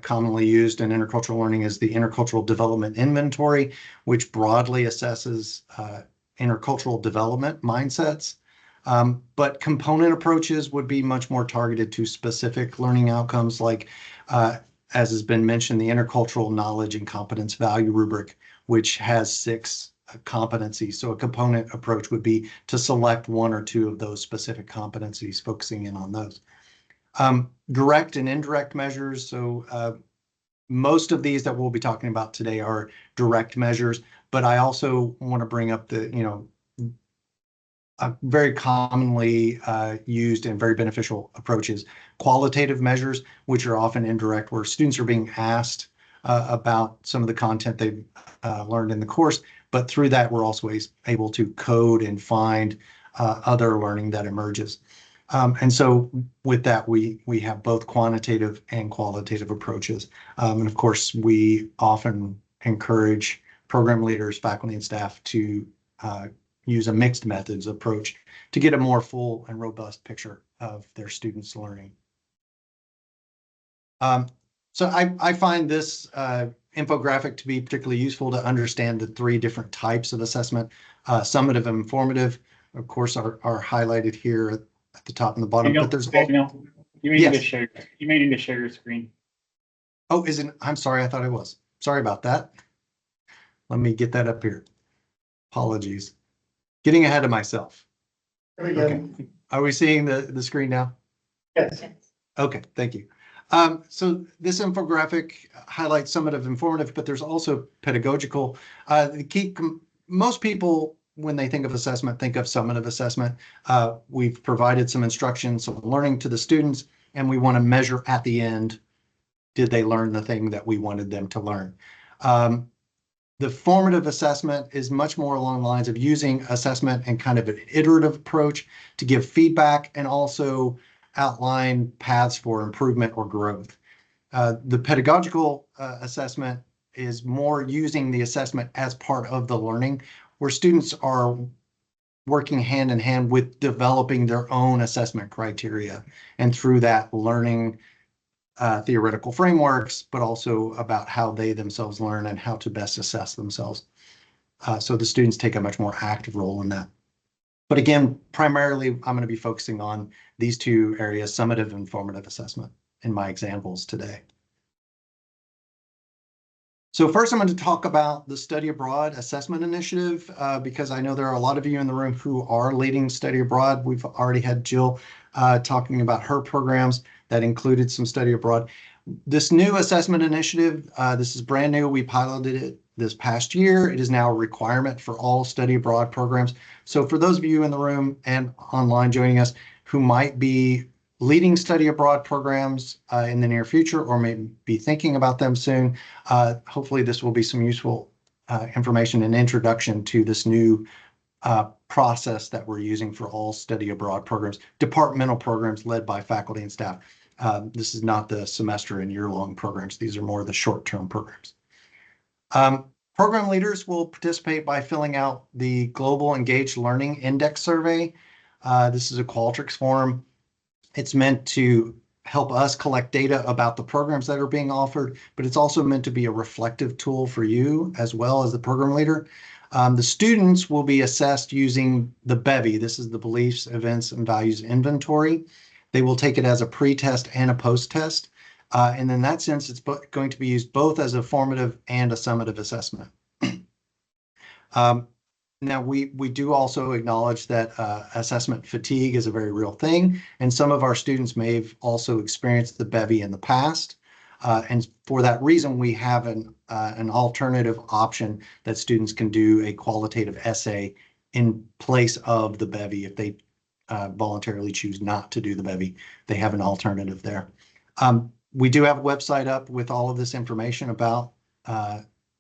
commonly used in intercultural learning is the Intercultural Development Inventory, which broadly assesses intercultural development mindsets. But component approaches would be much more targeted to specific learning outcomes, like, as has been mentioned, the Intercultural Knowledge and Competence Value Rubric, which has 6 competencies. So a component approach would be to select 1 or 2 of those specific competencies, focusing in on those. Direct and indirect measures. So most of these that we'll be talking about today are direct measures, but I also want to bring up the, very commonly used and very beneficial approaches, qualitative measures, which are often indirect, where students are being asked about some of the content they've learned in the course, but through that, we're also able to code and find other learning that emerges. And so with that, we have both quantitative and qualitative approaches. And of course, we often encourage program leaders, faculty, and staff to use a mixed methods approach to get a more full and robust picture of their students' learning. So I find this infographic to be particularly useful to understand the 3 different types of assessment. Summative and formative, of course, are highlighted here at the top and the bottom. But there's Daniel, you may need to share. You may need to share your screen. Oh, isn't? I'm sorry. I thought it was. Sorry about that. Let me get that up here. Apologies. Getting ahead of myself. There we go. Okay. Are we seeing the screen now? Yes. Okay, thank you. So this infographic highlights summative and formative, but there's also pedagogical. Most people, when they think of assessment, think of summative assessment. We've provided some instruction, some learning to the students, and we want to measure at the end, did they learn the thing that we wanted them to learn? The formative assessment is much more along the lines of using assessment and kind of an iterative approach to give feedback and also outline paths for improvement or growth. The pedagogical assessment is more using the assessment as part of the learning, where students are working hand in hand with developing their own assessment criteria, and through that learning theoretical frameworks, but also about how they themselves learn and how to best assess themselves. So the students take a much more active role in that. But again, primarily, I'm going to be focusing on these 2 areas, summative and formative assessment, in my examples today. So first, I'm going to talk about the Study Abroad Assessment Initiative, because I know there are a lot of you in the room who are leading study abroad. We've already had Jill talking about her programs that included some study abroad. This new assessment initiative, this is brand new. We piloted it this past year. It is now a requirement for all study abroad programs. So for those of you in the room and online joining us who might be leading study abroad programs in the near future or may be thinking about them soon. Hopefully this will be some useful information and introduction to this new process that we're using for all study abroad programs, departmental programs led by faculty and staff. This is not the semester and year-long programs. These are more the short-term programs. Program leaders will participate by filling out the Global Engaged Learning Index Survey. This is a Qualtrics form. It's meant to help us collect data about the programs that are being offered, but it's also meant to be a reflective tool for you as well as the program leader. The students will be assessed using the BEVI. This is the Beliefs, Events, and Values Inventory. They will take it as a pre-test and a post-test. And in that sense, it's going to be used both as a formative and a summative assessment. Now, we do also acknowledge that assessment fatigue is a very real thing, and some of our students may have also experienced the BEVI in the past. And for that reason, we have an alternative option that students can do a qualitative essay in place of the BEVI. If they voluntarily choose not to do the BEVI, they have an alternative there. We do have a website up with all of this information about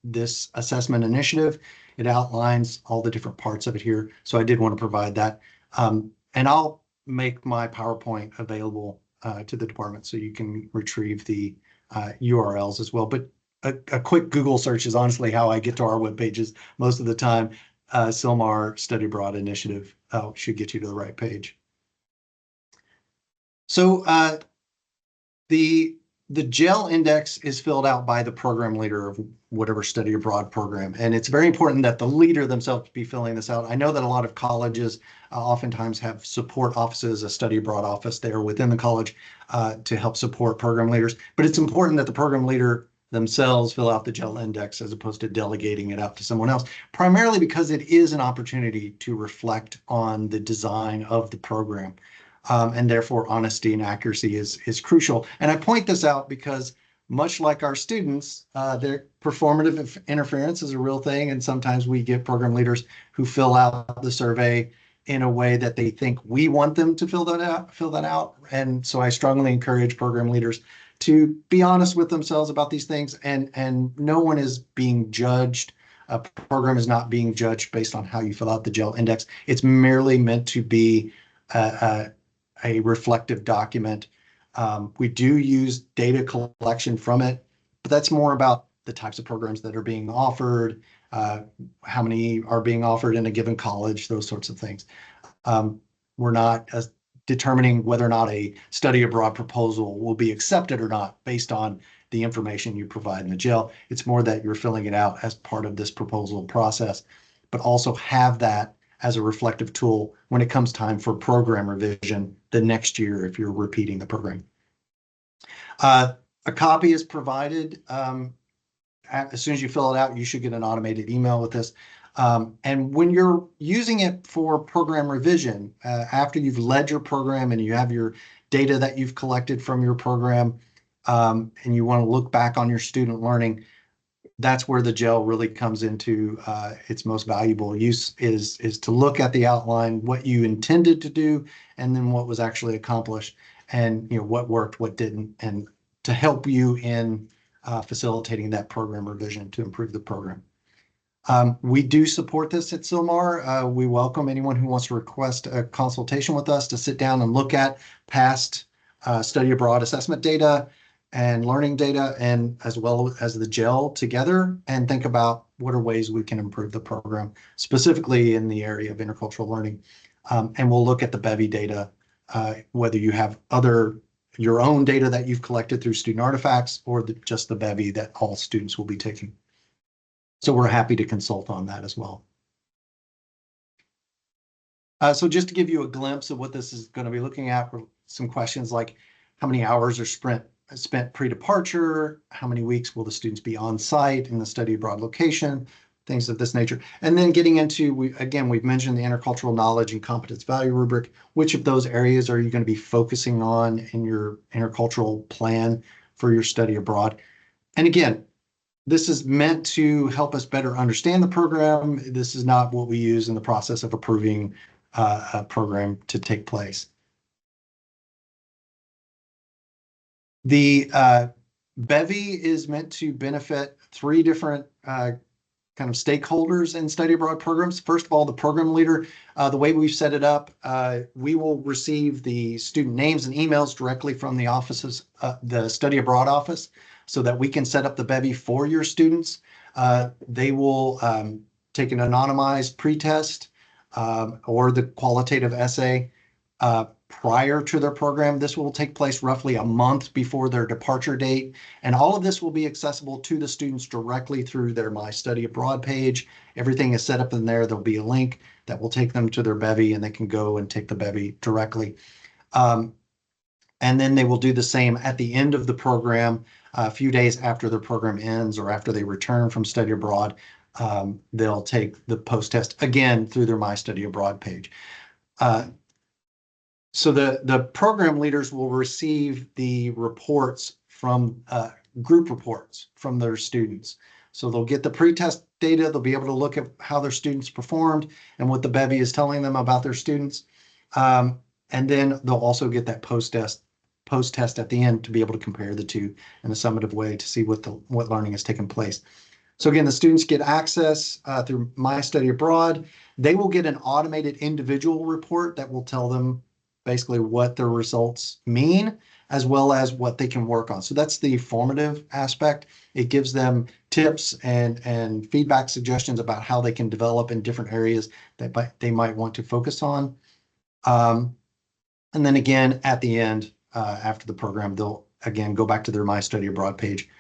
this assessment initiative. It outlines all the different parts of it here. So I did want to provide that. And I'll make my PowerPoint available to the department so you can retrieve the URLs as well. But a quick Google search is honestly how I get to our web pages most of the time. CILMAR Study Abroad Initiative should get you to the right page. So the GEL index is filled out by the program leader of whatever study abroad program. And it's very important that the leader themselves be filling this out. I know that a lot of colleges oftentimes have support offices, a study abroad office there within the college to help support program leaders. But it's important that the program leader themselves fill out the GEL index as opposed to delegating it out to someone else, primarily because it is an opportunity to reflect on the design of the program. And therefore, honesty and accuracy is crucial. And I point this out because much like our students, their performative interference is a real thing. And sometimes we get program leaders who fill out the survey in a way that they think we want them to fill that out. And so I strongly encourage program leaders to be honest with themselves about these things. And no one is being judged. A program is not being judged based on how you fill out the GEL index. It's merely meant to be a reflective document. We do use data collection from it, but that's more about the types of programs that are being offered, how many are being offered in a given college, those sorts of things. We're not determining whether or not a study abroad proposal will be accepted or not based on the information you provide in the GEL. It's more that you're filling it out as part of this proposal process, but also have that as a reflective tool when it comes time for program revision the next year if you're repeating the program. A copy is provided. As soon as you fill it out, you should get an automated email with this. And when you're using it for program revision, after you've led your program and you have your data that you've collected from your program, and you want to look back on your student learning, that's where the GEL really comes into its most valuable use is to look at the outline, what you intended to do, and then what was actually accomplished, and what worked, what didn't, and to help you in facilitating that program revision to improve the program. We do support this at CILMAR. We welcome anyone who wants to request a consultation with us to sit down and look at past study abroad assessment data and learning data, and as well as the GEL together, and think about what are ways we can improve the program, specifically in the area of intercultural learning. And we'll look at the BEVI data, whether you have your own data that you've collected through student artifacts or just the BEVI that all students will be taking. So we're happy to consult on that as well. So just to give you a glimpse of what this is going to be looking at, some questions like how many hours are spent pre-departure, how many weeks will the students be on site in the study abroad location, things of this nature. And then getting into, we've mentioned the intercultural knowledge and competence value rubric. Which of those areas are you going to be focusing on in your intercultural plan for your study abroad? And again, this is meant to help us better understand the program. This is not what we use in the process of approving a program to take place. The bevy is meant to benefit three different kind of stakeholders in study abroad programs. First of all, the program leader, the way we've set it up, we will receive the student names and emails directly from the offices, the study abroad office, so that we can set up the bevy for your students. They will take an anonymized pretest or the qualitative essay prior to their program. This will take place roughly a month before their departure date. And all of this will be accessible to the students directly through their My Study Abroad page. Everything is set up in there. There'll be a link that will take them to their bevy, and they can go and take the bevy directly. And then they will do the same at the end of the program, a few days after the program ends or after they return from study abroad. They'll take the post-test again through their My Study Abroad page. So the program leaders will receive the reports from group reports from their students. So they'll get the pretest data. They'll be able to look at how their students performed and what the bevy is telling them about their students. And then they'll also get that post-test at the end to be able to compare the two in a summative way to see what learning has taken place. So again, the students get access through My Study Abroad. They will get an automated individual report that will tell them basically what their results mean, as well as what they can work on. So that's the formative aspect. It gives them tips and feedback suggestions about how they can develop in different areas that they might want to focus on. And then again, at the end, after the program, they'll again go back to their My Study Abroad page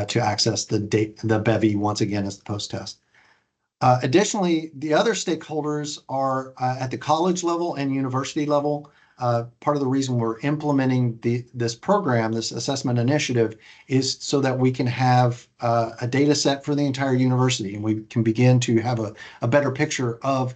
to access the bevy once again as the post-test. Additionally, the other stakeholders are at the college level and university level. Part of the reason we're implementing this program, this assessment initiative, is so that we can have a data set for the entire university, and we can begin to have a better picture of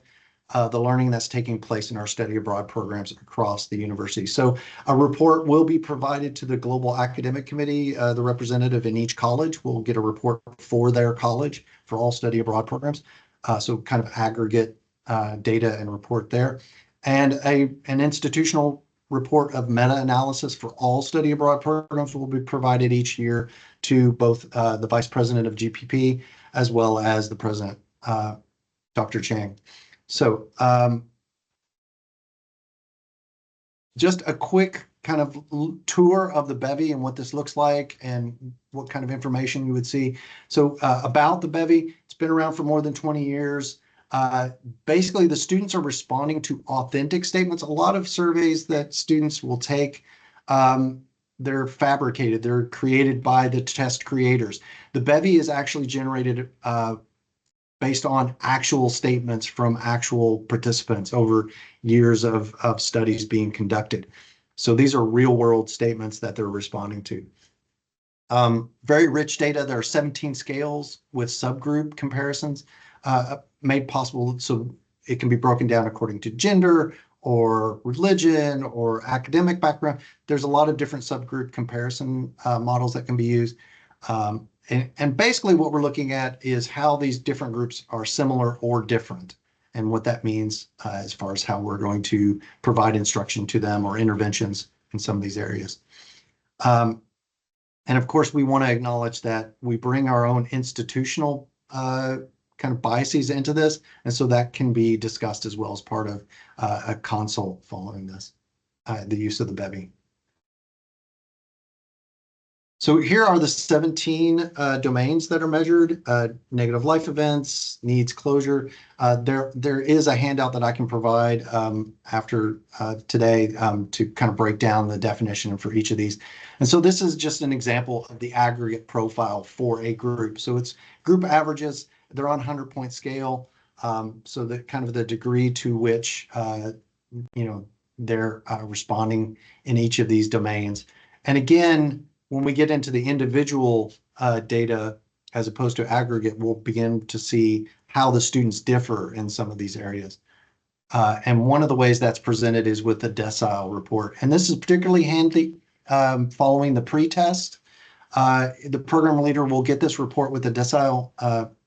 the learning that's taking place in our study abroad programs across the university. So a report will be provided to the Global Academic Committee. The representative in each college will get a report for their college for all study abroad programs. So kind of aggregate data and report there. And an institutional report of meta-analysis for all study abroad programs will be provided each year to both the Vice President of GPP as well as the President, Dr. Chang. So just a quick kind of tour of the bevy and what this looks like and what kind of information you would see. So about the bevy, it's been around for more than 20 years. Basically, the students are responding to authentic statements. A lot of surveys that students will take, they're fabricated. They're created by the test creators. The bevy is actually generated based on actual statements from actual participants over years of studies being conducted. So these are real world statements that they're responding to. Very rich data. There are 17 scales with subgroup comparisons made possible, so it can be broken down according to gender or religion or academic background. There's a lot of different subgroup comparison models that can be used. And basically what we're looking at is how these different groups are similar or different, and what that means as far as how we're going to provide instruction to them or interventions in some of these areas. And of course, we want to acknowledge that we bring our own institutional kind of biases into this, and so that can be discussed as well as part of a consult following this, the use of the bevy. So here are the 17 domains that are measured: negative life events, needs closure. There is a handout that I can provide after today to kind of break down the definition for each of these. And so this is just an example of the aggregate profile for a group. So it's group averages. They're on 100-point scale. So the kind of the degree to which they're responding in each of these domains. And again, when we get into the individual data, as opposed to aggregate, we'll begin to see how the students differ in some of these areas. And one of the ways that's presented is with the decile report. And this is particularly handy following the pretest. The program leader will get this report with the decile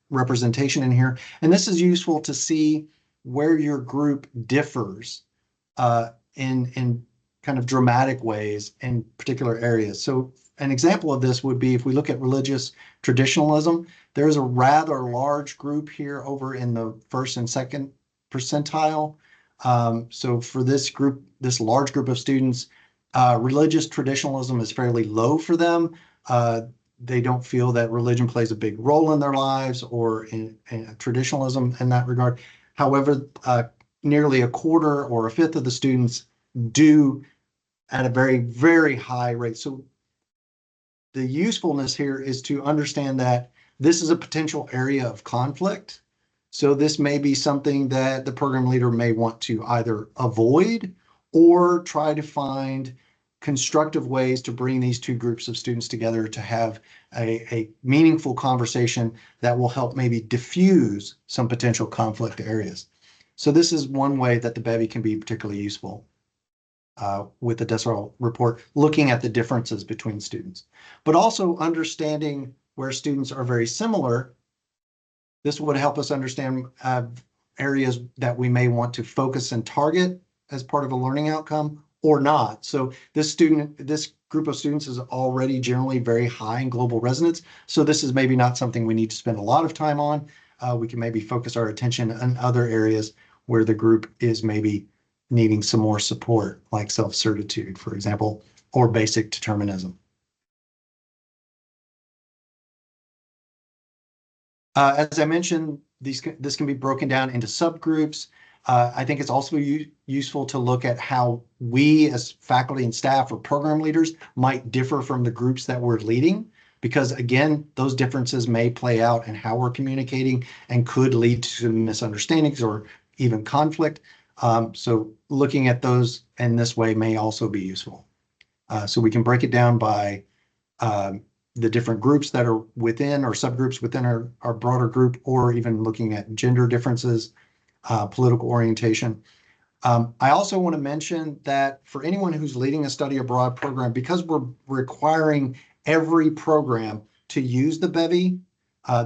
representation in here. And this is useful to see where your group differs in kind of dramatic ways in particular areas. So an example of this would be if we look at religious traditionalism, there's a rather large group here over in the first and second percentile. So for this group, this large group of students, religious traditionalism is fairly low for them. They don't feel that religion plays a big role in their lives or in traditionalism in that regard. However, nearly a quarter or a fifth of the students do at a very, very high rate. So the usefulness here is to understand that this is a potential area of conflict. So this may be something that the program leader may want to either avoid or try to find constructive ways to bring these two groups of students together to have a meaningful conversation that will help maybe diffuse some potential conflict areas. So this is one way that the bevy can be particularly useful with the decile report, looking at the differences between students, but also understanding where students are very similar. This would help us understand areas that we may want to focus and target as part of a learning outcome or not. So this group of students is already generally very high in global resonance. So this is maybe not something we need to spend a lot of time on. We can maybe focus our attention on other areas where the group is maybe needing some more support, like self-certitude, for example, or basic determinism. As I mentioned, this can be broken down into subgroups. I think it's also useful to look at how we as faculty and staff or program leaders might differ from the groups that we're leading, because again, those differences may play out in how we're communicating and could lead to misunderstandings or even conflict. So looking at those in this way may also be useful. So we can break it down by the different groups that are within or subgroups within our broader group, or even looking at gender differences, political orientation. I also want to mention that for anyone who's leading a study abroad program, because we're requiring every program to use the bevy,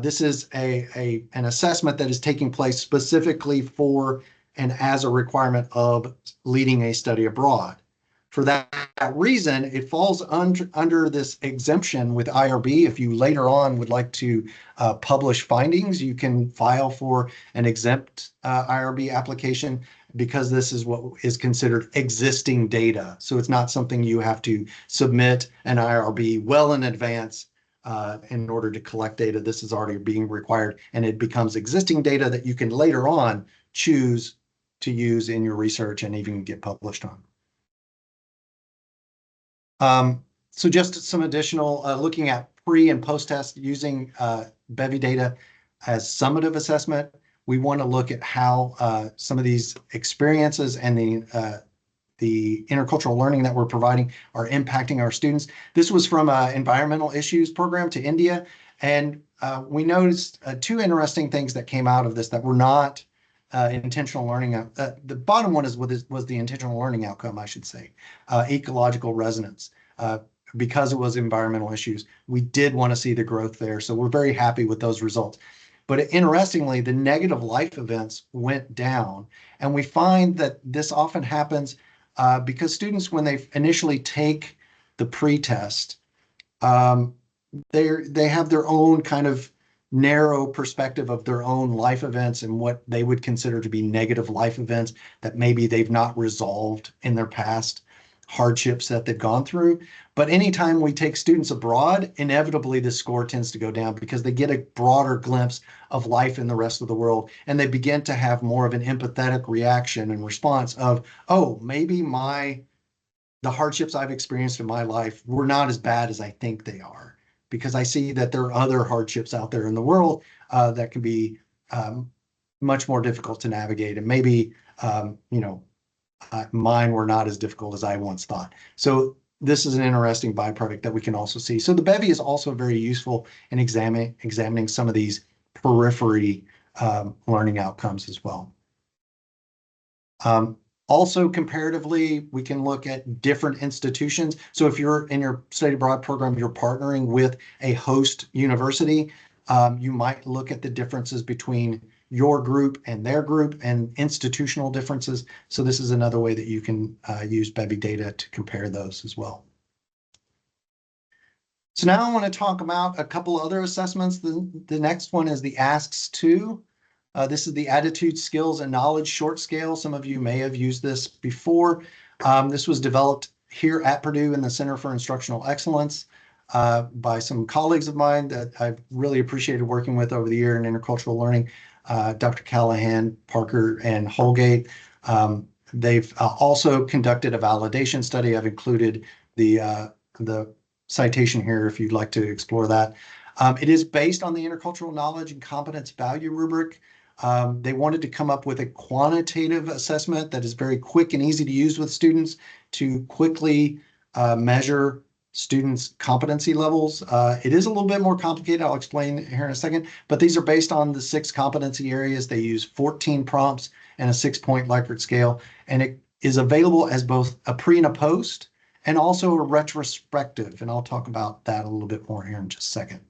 this is an assessment that is taking place specifically for and as a requirement of leading a study abroad. For that reason, it falls under this exemption with IRB. If you later on would like to publish findings, you can file for an exempt IRB application, because this is what is considered existing data. So it's not something you have to submit an IRB well in advance in order to collect data. This is already being required, and it becomes existing data that you can later on choose to use in your research and even get published on. So just some additional looking at pre and post test using bevy data as summative assessment. We want to look at how some of these experiences and the intercultural learning that we're providing are impacting our students. This was from an environmental issues program to India, and we noticed two interesting things that came out of this that were not intentional learning. The bottom one was the intentional learning outcome, I should say, ecological resonance. Because it was environmental issues, we did want to see the growth there. So we're very happy with those results. But interestingly, the negative life events went down. And we find that this often happens because students, when they initially take the pre-test, they have their own kind of narrow perspective of their own life events and what they would consider to be negative life events that maybe they've not resolved in their past hardships that they've gone through. But anytime we take students abroad, inevitably the score tends to go down because they get a broader glimpse of life in the rest of the world, and they begin to have more of an empathetic reaction and response of, oh, maybe the hardships I've experienced in my life were not as bad as I think they are, because I see that there are other hardships out there in the world that can be much more difficult to navigate, and maybe mine were not as difficult as I once thought. So this is an interesting byproduct that we can also see. So the bevy is also very useful in examining some of these periphery learning outcomes as well. Also, comparatively, we can look at different institutions. So if you're in your study abroad program, you're partnering with a host university, you might look at the differences between your group and their group and institutional differences. So this is another way that you can use BEBI data to compare those as well. So now I want to talk about a couple other assessments. The next one is the ASKS-2. This is the Attitude, Skills, and Knowledge short scale. Some of you may have used this before. This was developed here at Purdue in the Center for Instructional Excellence by some colleagues of mine that I've really appreciated working with over the year in intercultural learning, Dr. Callahan, Parker, and Holgate. They've also conducted a validation study. I've included the citation here if you'd like to explore that. It is based on the Intercultural Knowledge and Competence Value rubric. They wanted to come up with a quantitative assessment that is very quick and easy to use with students to quickly measure students' competency levels. It is a little bit more complicated. I'll explain here in a second, but these are based on the 6 competency areas. They use 14 prompts and a 6-point Likert scale, and it is available as both a pre and a post, and also a retrospective, and I'll talk about that a little bit more here in just a second.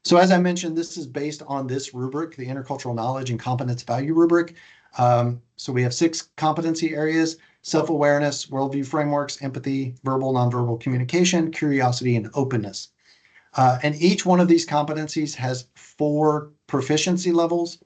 So as I mentioned, this is based on this rubric, the Intercultural Knowledge and Competence Value rubric. So we have 6 competency areas: self-awareness, worldview frameworks, empathy, verbal, nonverbal communication, curiosity, and openness. And each one of these competencies has 4 proficiency levels.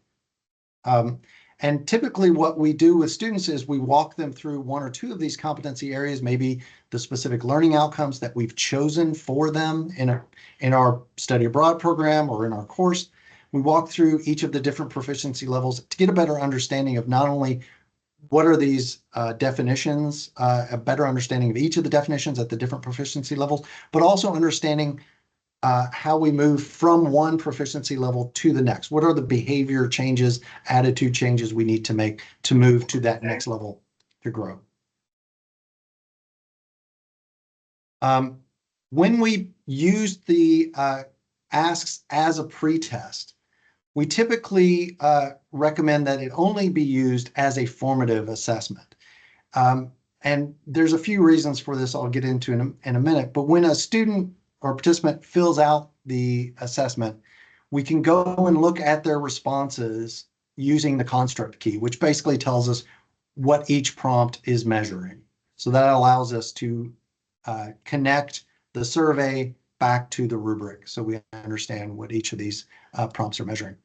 And typically what we do with students is we walk them through 1 or 2 of these competency areas, maybe the specific learning outcomes that we've chosen for them in our study abroad program or in our course. We walk through each of the different proficiency levels to get a better understanding of not only what are these definitions, a better understanding of each of the definitions at the different proficiency levels, but also understanding how we move from one proficiency level to the next. What are the behavior changes, attitude changes we need to make to move to that next level to grow? When we use the asks as a pretest, we typically recommend that it only be used as a formative assessment. And there's a few reasons for this I'll get into in a minute, but when a student or participant fills out the assessment, we can go and look at their responses using the construct key, which basically tells us what each prompt is measuring. So that allows us to connect the survey back to the rubric so we understand what each of these prompts are measuring.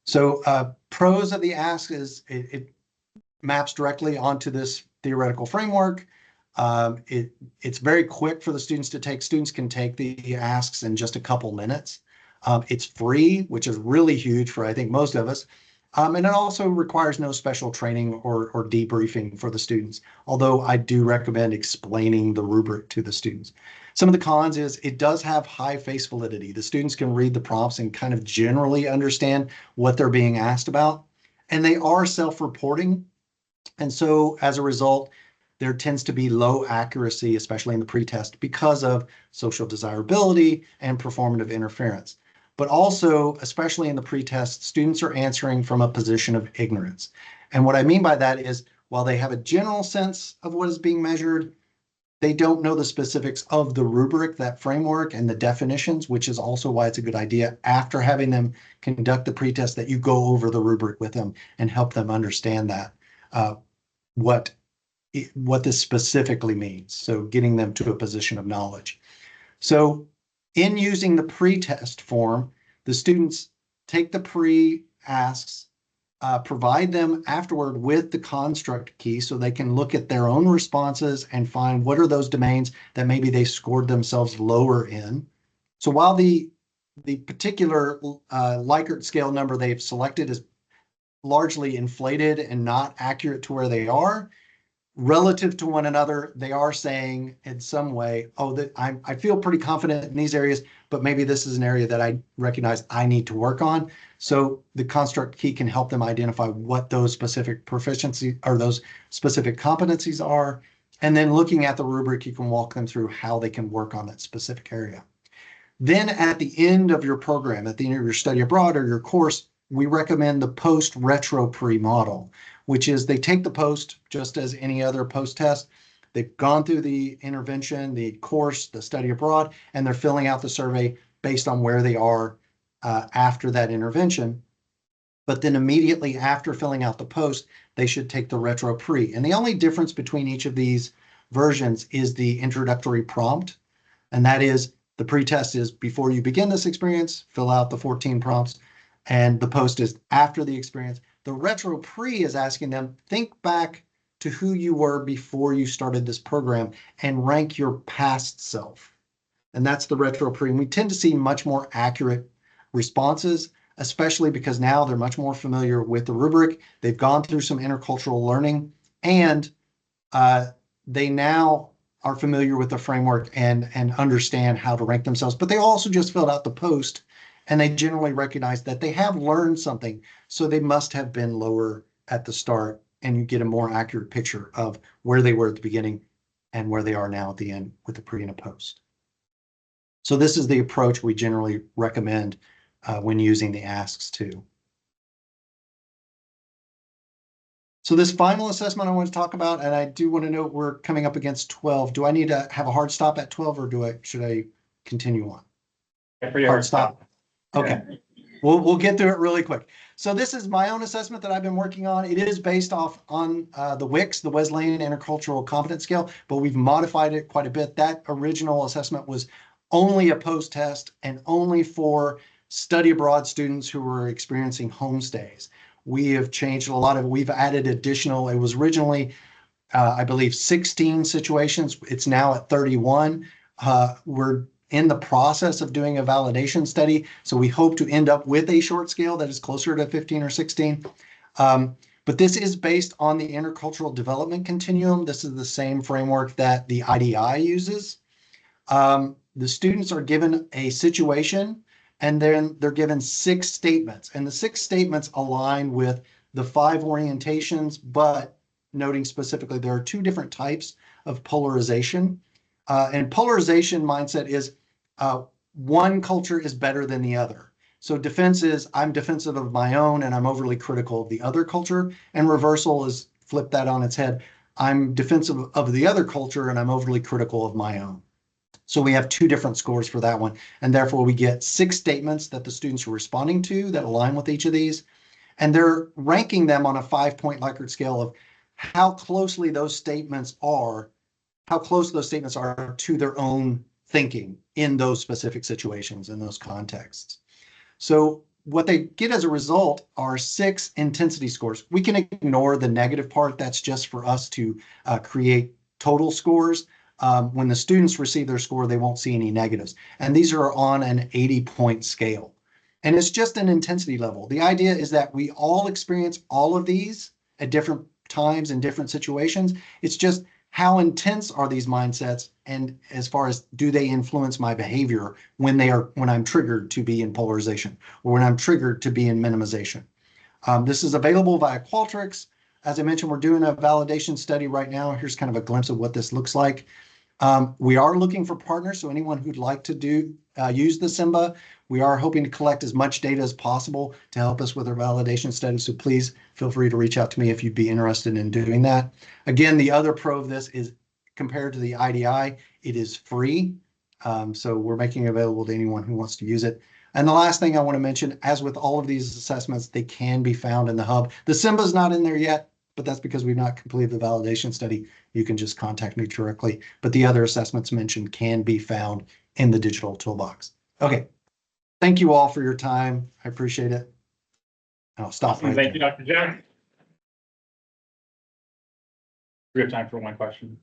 So pros of the ask is it maps directly onto this theoretical framework. It's very quick for the students to take. Students can take the asks in just a couple minutes. It's free, which is really huge for, I think, most of us. And it also requires no special training or debriefing for the students, although I do recommend explaining the rubric to the students. Some of the cons is it does have high face validity. The students can read the prompts and kind of generally understand what they're being asked about, and they are self-reporting. And so as a result, there tends to be low accuracy, especially in the pretest, because of social desirability and performative interference. But also, especially in the pretest, students are answering from a position of ignorance. And what I mean by that is, while they have a general sense of what is being measured, they don't know the specifics of the rubric, that framework, and the definitions, which is also why it's a good idea after having them conduct the pretest that you go over the rubric with them and help them understand that, what this specifically means. So getting them to a position of knowledge. So in using the pretest form, the students take the pre-asks, provide them afterward with the construct key so they can look at their own responses and find what are those domains that maybe they scored themselves lower in. So while the particular Likert scale number they've selected is largely inflated and not accurate to where they are, relative to one another, they are saying in some way, oh, that I feel pretty confident in these areas, but maybe this is an area that I recognize I need to work on. So the construct key can help them identify what those specific proficiency or those specific competencies are. And then looking at the rubric, you can walk them through how they can work on that specific area. Then at the end of your program, at the end of your study abroad or your course, we recommend the post-retro-pre model, which is they take the post just as any other post test. They've gone through the intervention, the course, the study abroad, and they're filling out the survey based on where they are after that intervention. but then immediately after filling out the post, they should take the retro pre. And the only difference between each of these versions is the introductory prompt. And that is the pretest is before you begin this experience, fill out the 14 prompts, and the post is after the experience. The retro pre is asking them, think back to who you were before you started this program and rank your past self. And that's the retro pre. And we tend to see much more accurate responses, especially because now they're much more familiar with the rubric. They've gone through some intercultural learning, and they now are familiar with the framework and understand how to rank themselves. But they also just filled out the post, and they generally recognize that they have learned something. So they must have been lower at the start, and you get a more accurate picture of where they were at the beginning and where they are now at the end with the pre and a post. So this is the approach we generally recommend when using the asks too. So this final assessment I want to talk about, and I do want to note we're coming up against 12. Do I need to have a hard stop at 12, or should I continue on? Hard stop. Okay. We'll get through it really quick. So this is my own assessment that I've been working on. It is based off on the WICS, the Wesleyan Intercultural Competence Scale, but we've modified it quite a bit. That original assessment was only a post test and only for study abroad students who were experiencing homestays. We have changed a lot of it. We've added additional, it was originally, I believe, 16 situations. It's now at 31. We're in the process of doing a validation study, so we hope to end up with a short scale that is closer to 15 or 16. But this is based on the intercultural development continuum. This is the same framework that the IDI uses. The students are given a situation, and then they're given 6 statements. And the 6 statements align with the 5 orientations, but noting specifically there are 2 different types of polarization. And polarization mindset is one culture is better than the other. So defense is I'm defensive of my own and I'm overly critical of the other culture. And reversal is flip that on its head. I'm defensive of the other culture and I'm overly critical of my own. So we have 2 different scores for that one. And therefore we get 6 statements that the students are responding to that align with each of these. And they're ranking them on a 5-point Likert scale of how closely those statements are, how close those statements are to their own thinking in those specific situations, in those contexts. So what they get as a result are 6 intensity scores. We can ignore the negative part. That's just for us to create total scores. When the students receive their score, they won't see any negatives. And these are on an 80-point scale. And it's just an intensity level. The idea is that we all experience all of these at different times in different situations. It's just how intense are these mindsets, and as far as do they influence my behavior when I'm triggered to be in polarization or when I'm triggered to be in minimization. This is available via Qualtrics. As I mentioned, we're doing a validation study right now. Here's kind of a glimpse of what this looks like. We are looking for partners, so anyone who'd like to use the SIMBA, we are hoping to collect as much data as possible to help us with our validation study. So please feel free to reach out to me if you'd be interested in doing that. Again, the other pro of this is compared to the IDI, it is free. So we're making it available to anyone who wants to use it. And the last thing I want to mention, as with all of these assessments, they can be found in the hub. The SIMBA is not in there yet, but that's because we've not completed the validation study. You can just contact me directly. But the other assessments mentioned can be found in the digital toolbox. Okay. Thank you all for your time. I appreciate it. I'll stop right Thank there. you, Dr. Jones. We have time for one question.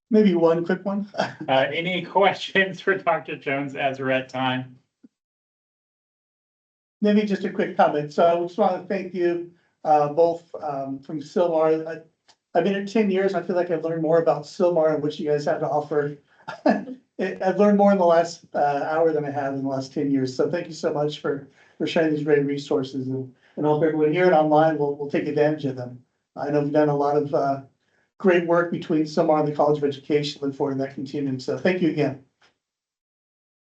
Maybe one quick one. Any questions for Dr. Jones as we're at time? Maybe just a quick comment. So I just want to thank you both from CILMAR. I've been here 10 years. I feel like I've learned more about CILMAR and what you guys have to offer. I've learned more in the last hour than I have in the last 10 years. So thank you so much for sharing these great resources, and I hope everyone here and online will take advantage of them. I know we've done a lot of great work between CILMAR and the College of Education. Look forward to that continuing. So thank you again.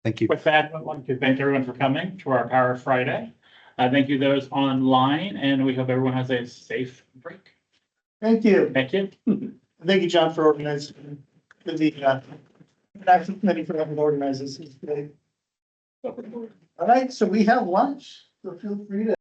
Thank you. With that, I'd like to thank everyone for coming to our Power Friday. Thank you those online, and we hope everyone has a safe break. Thank you. Thank you. Thank you, John, for organizing the National Committee for helping organize this today. All right, so we have lunch, so feel free to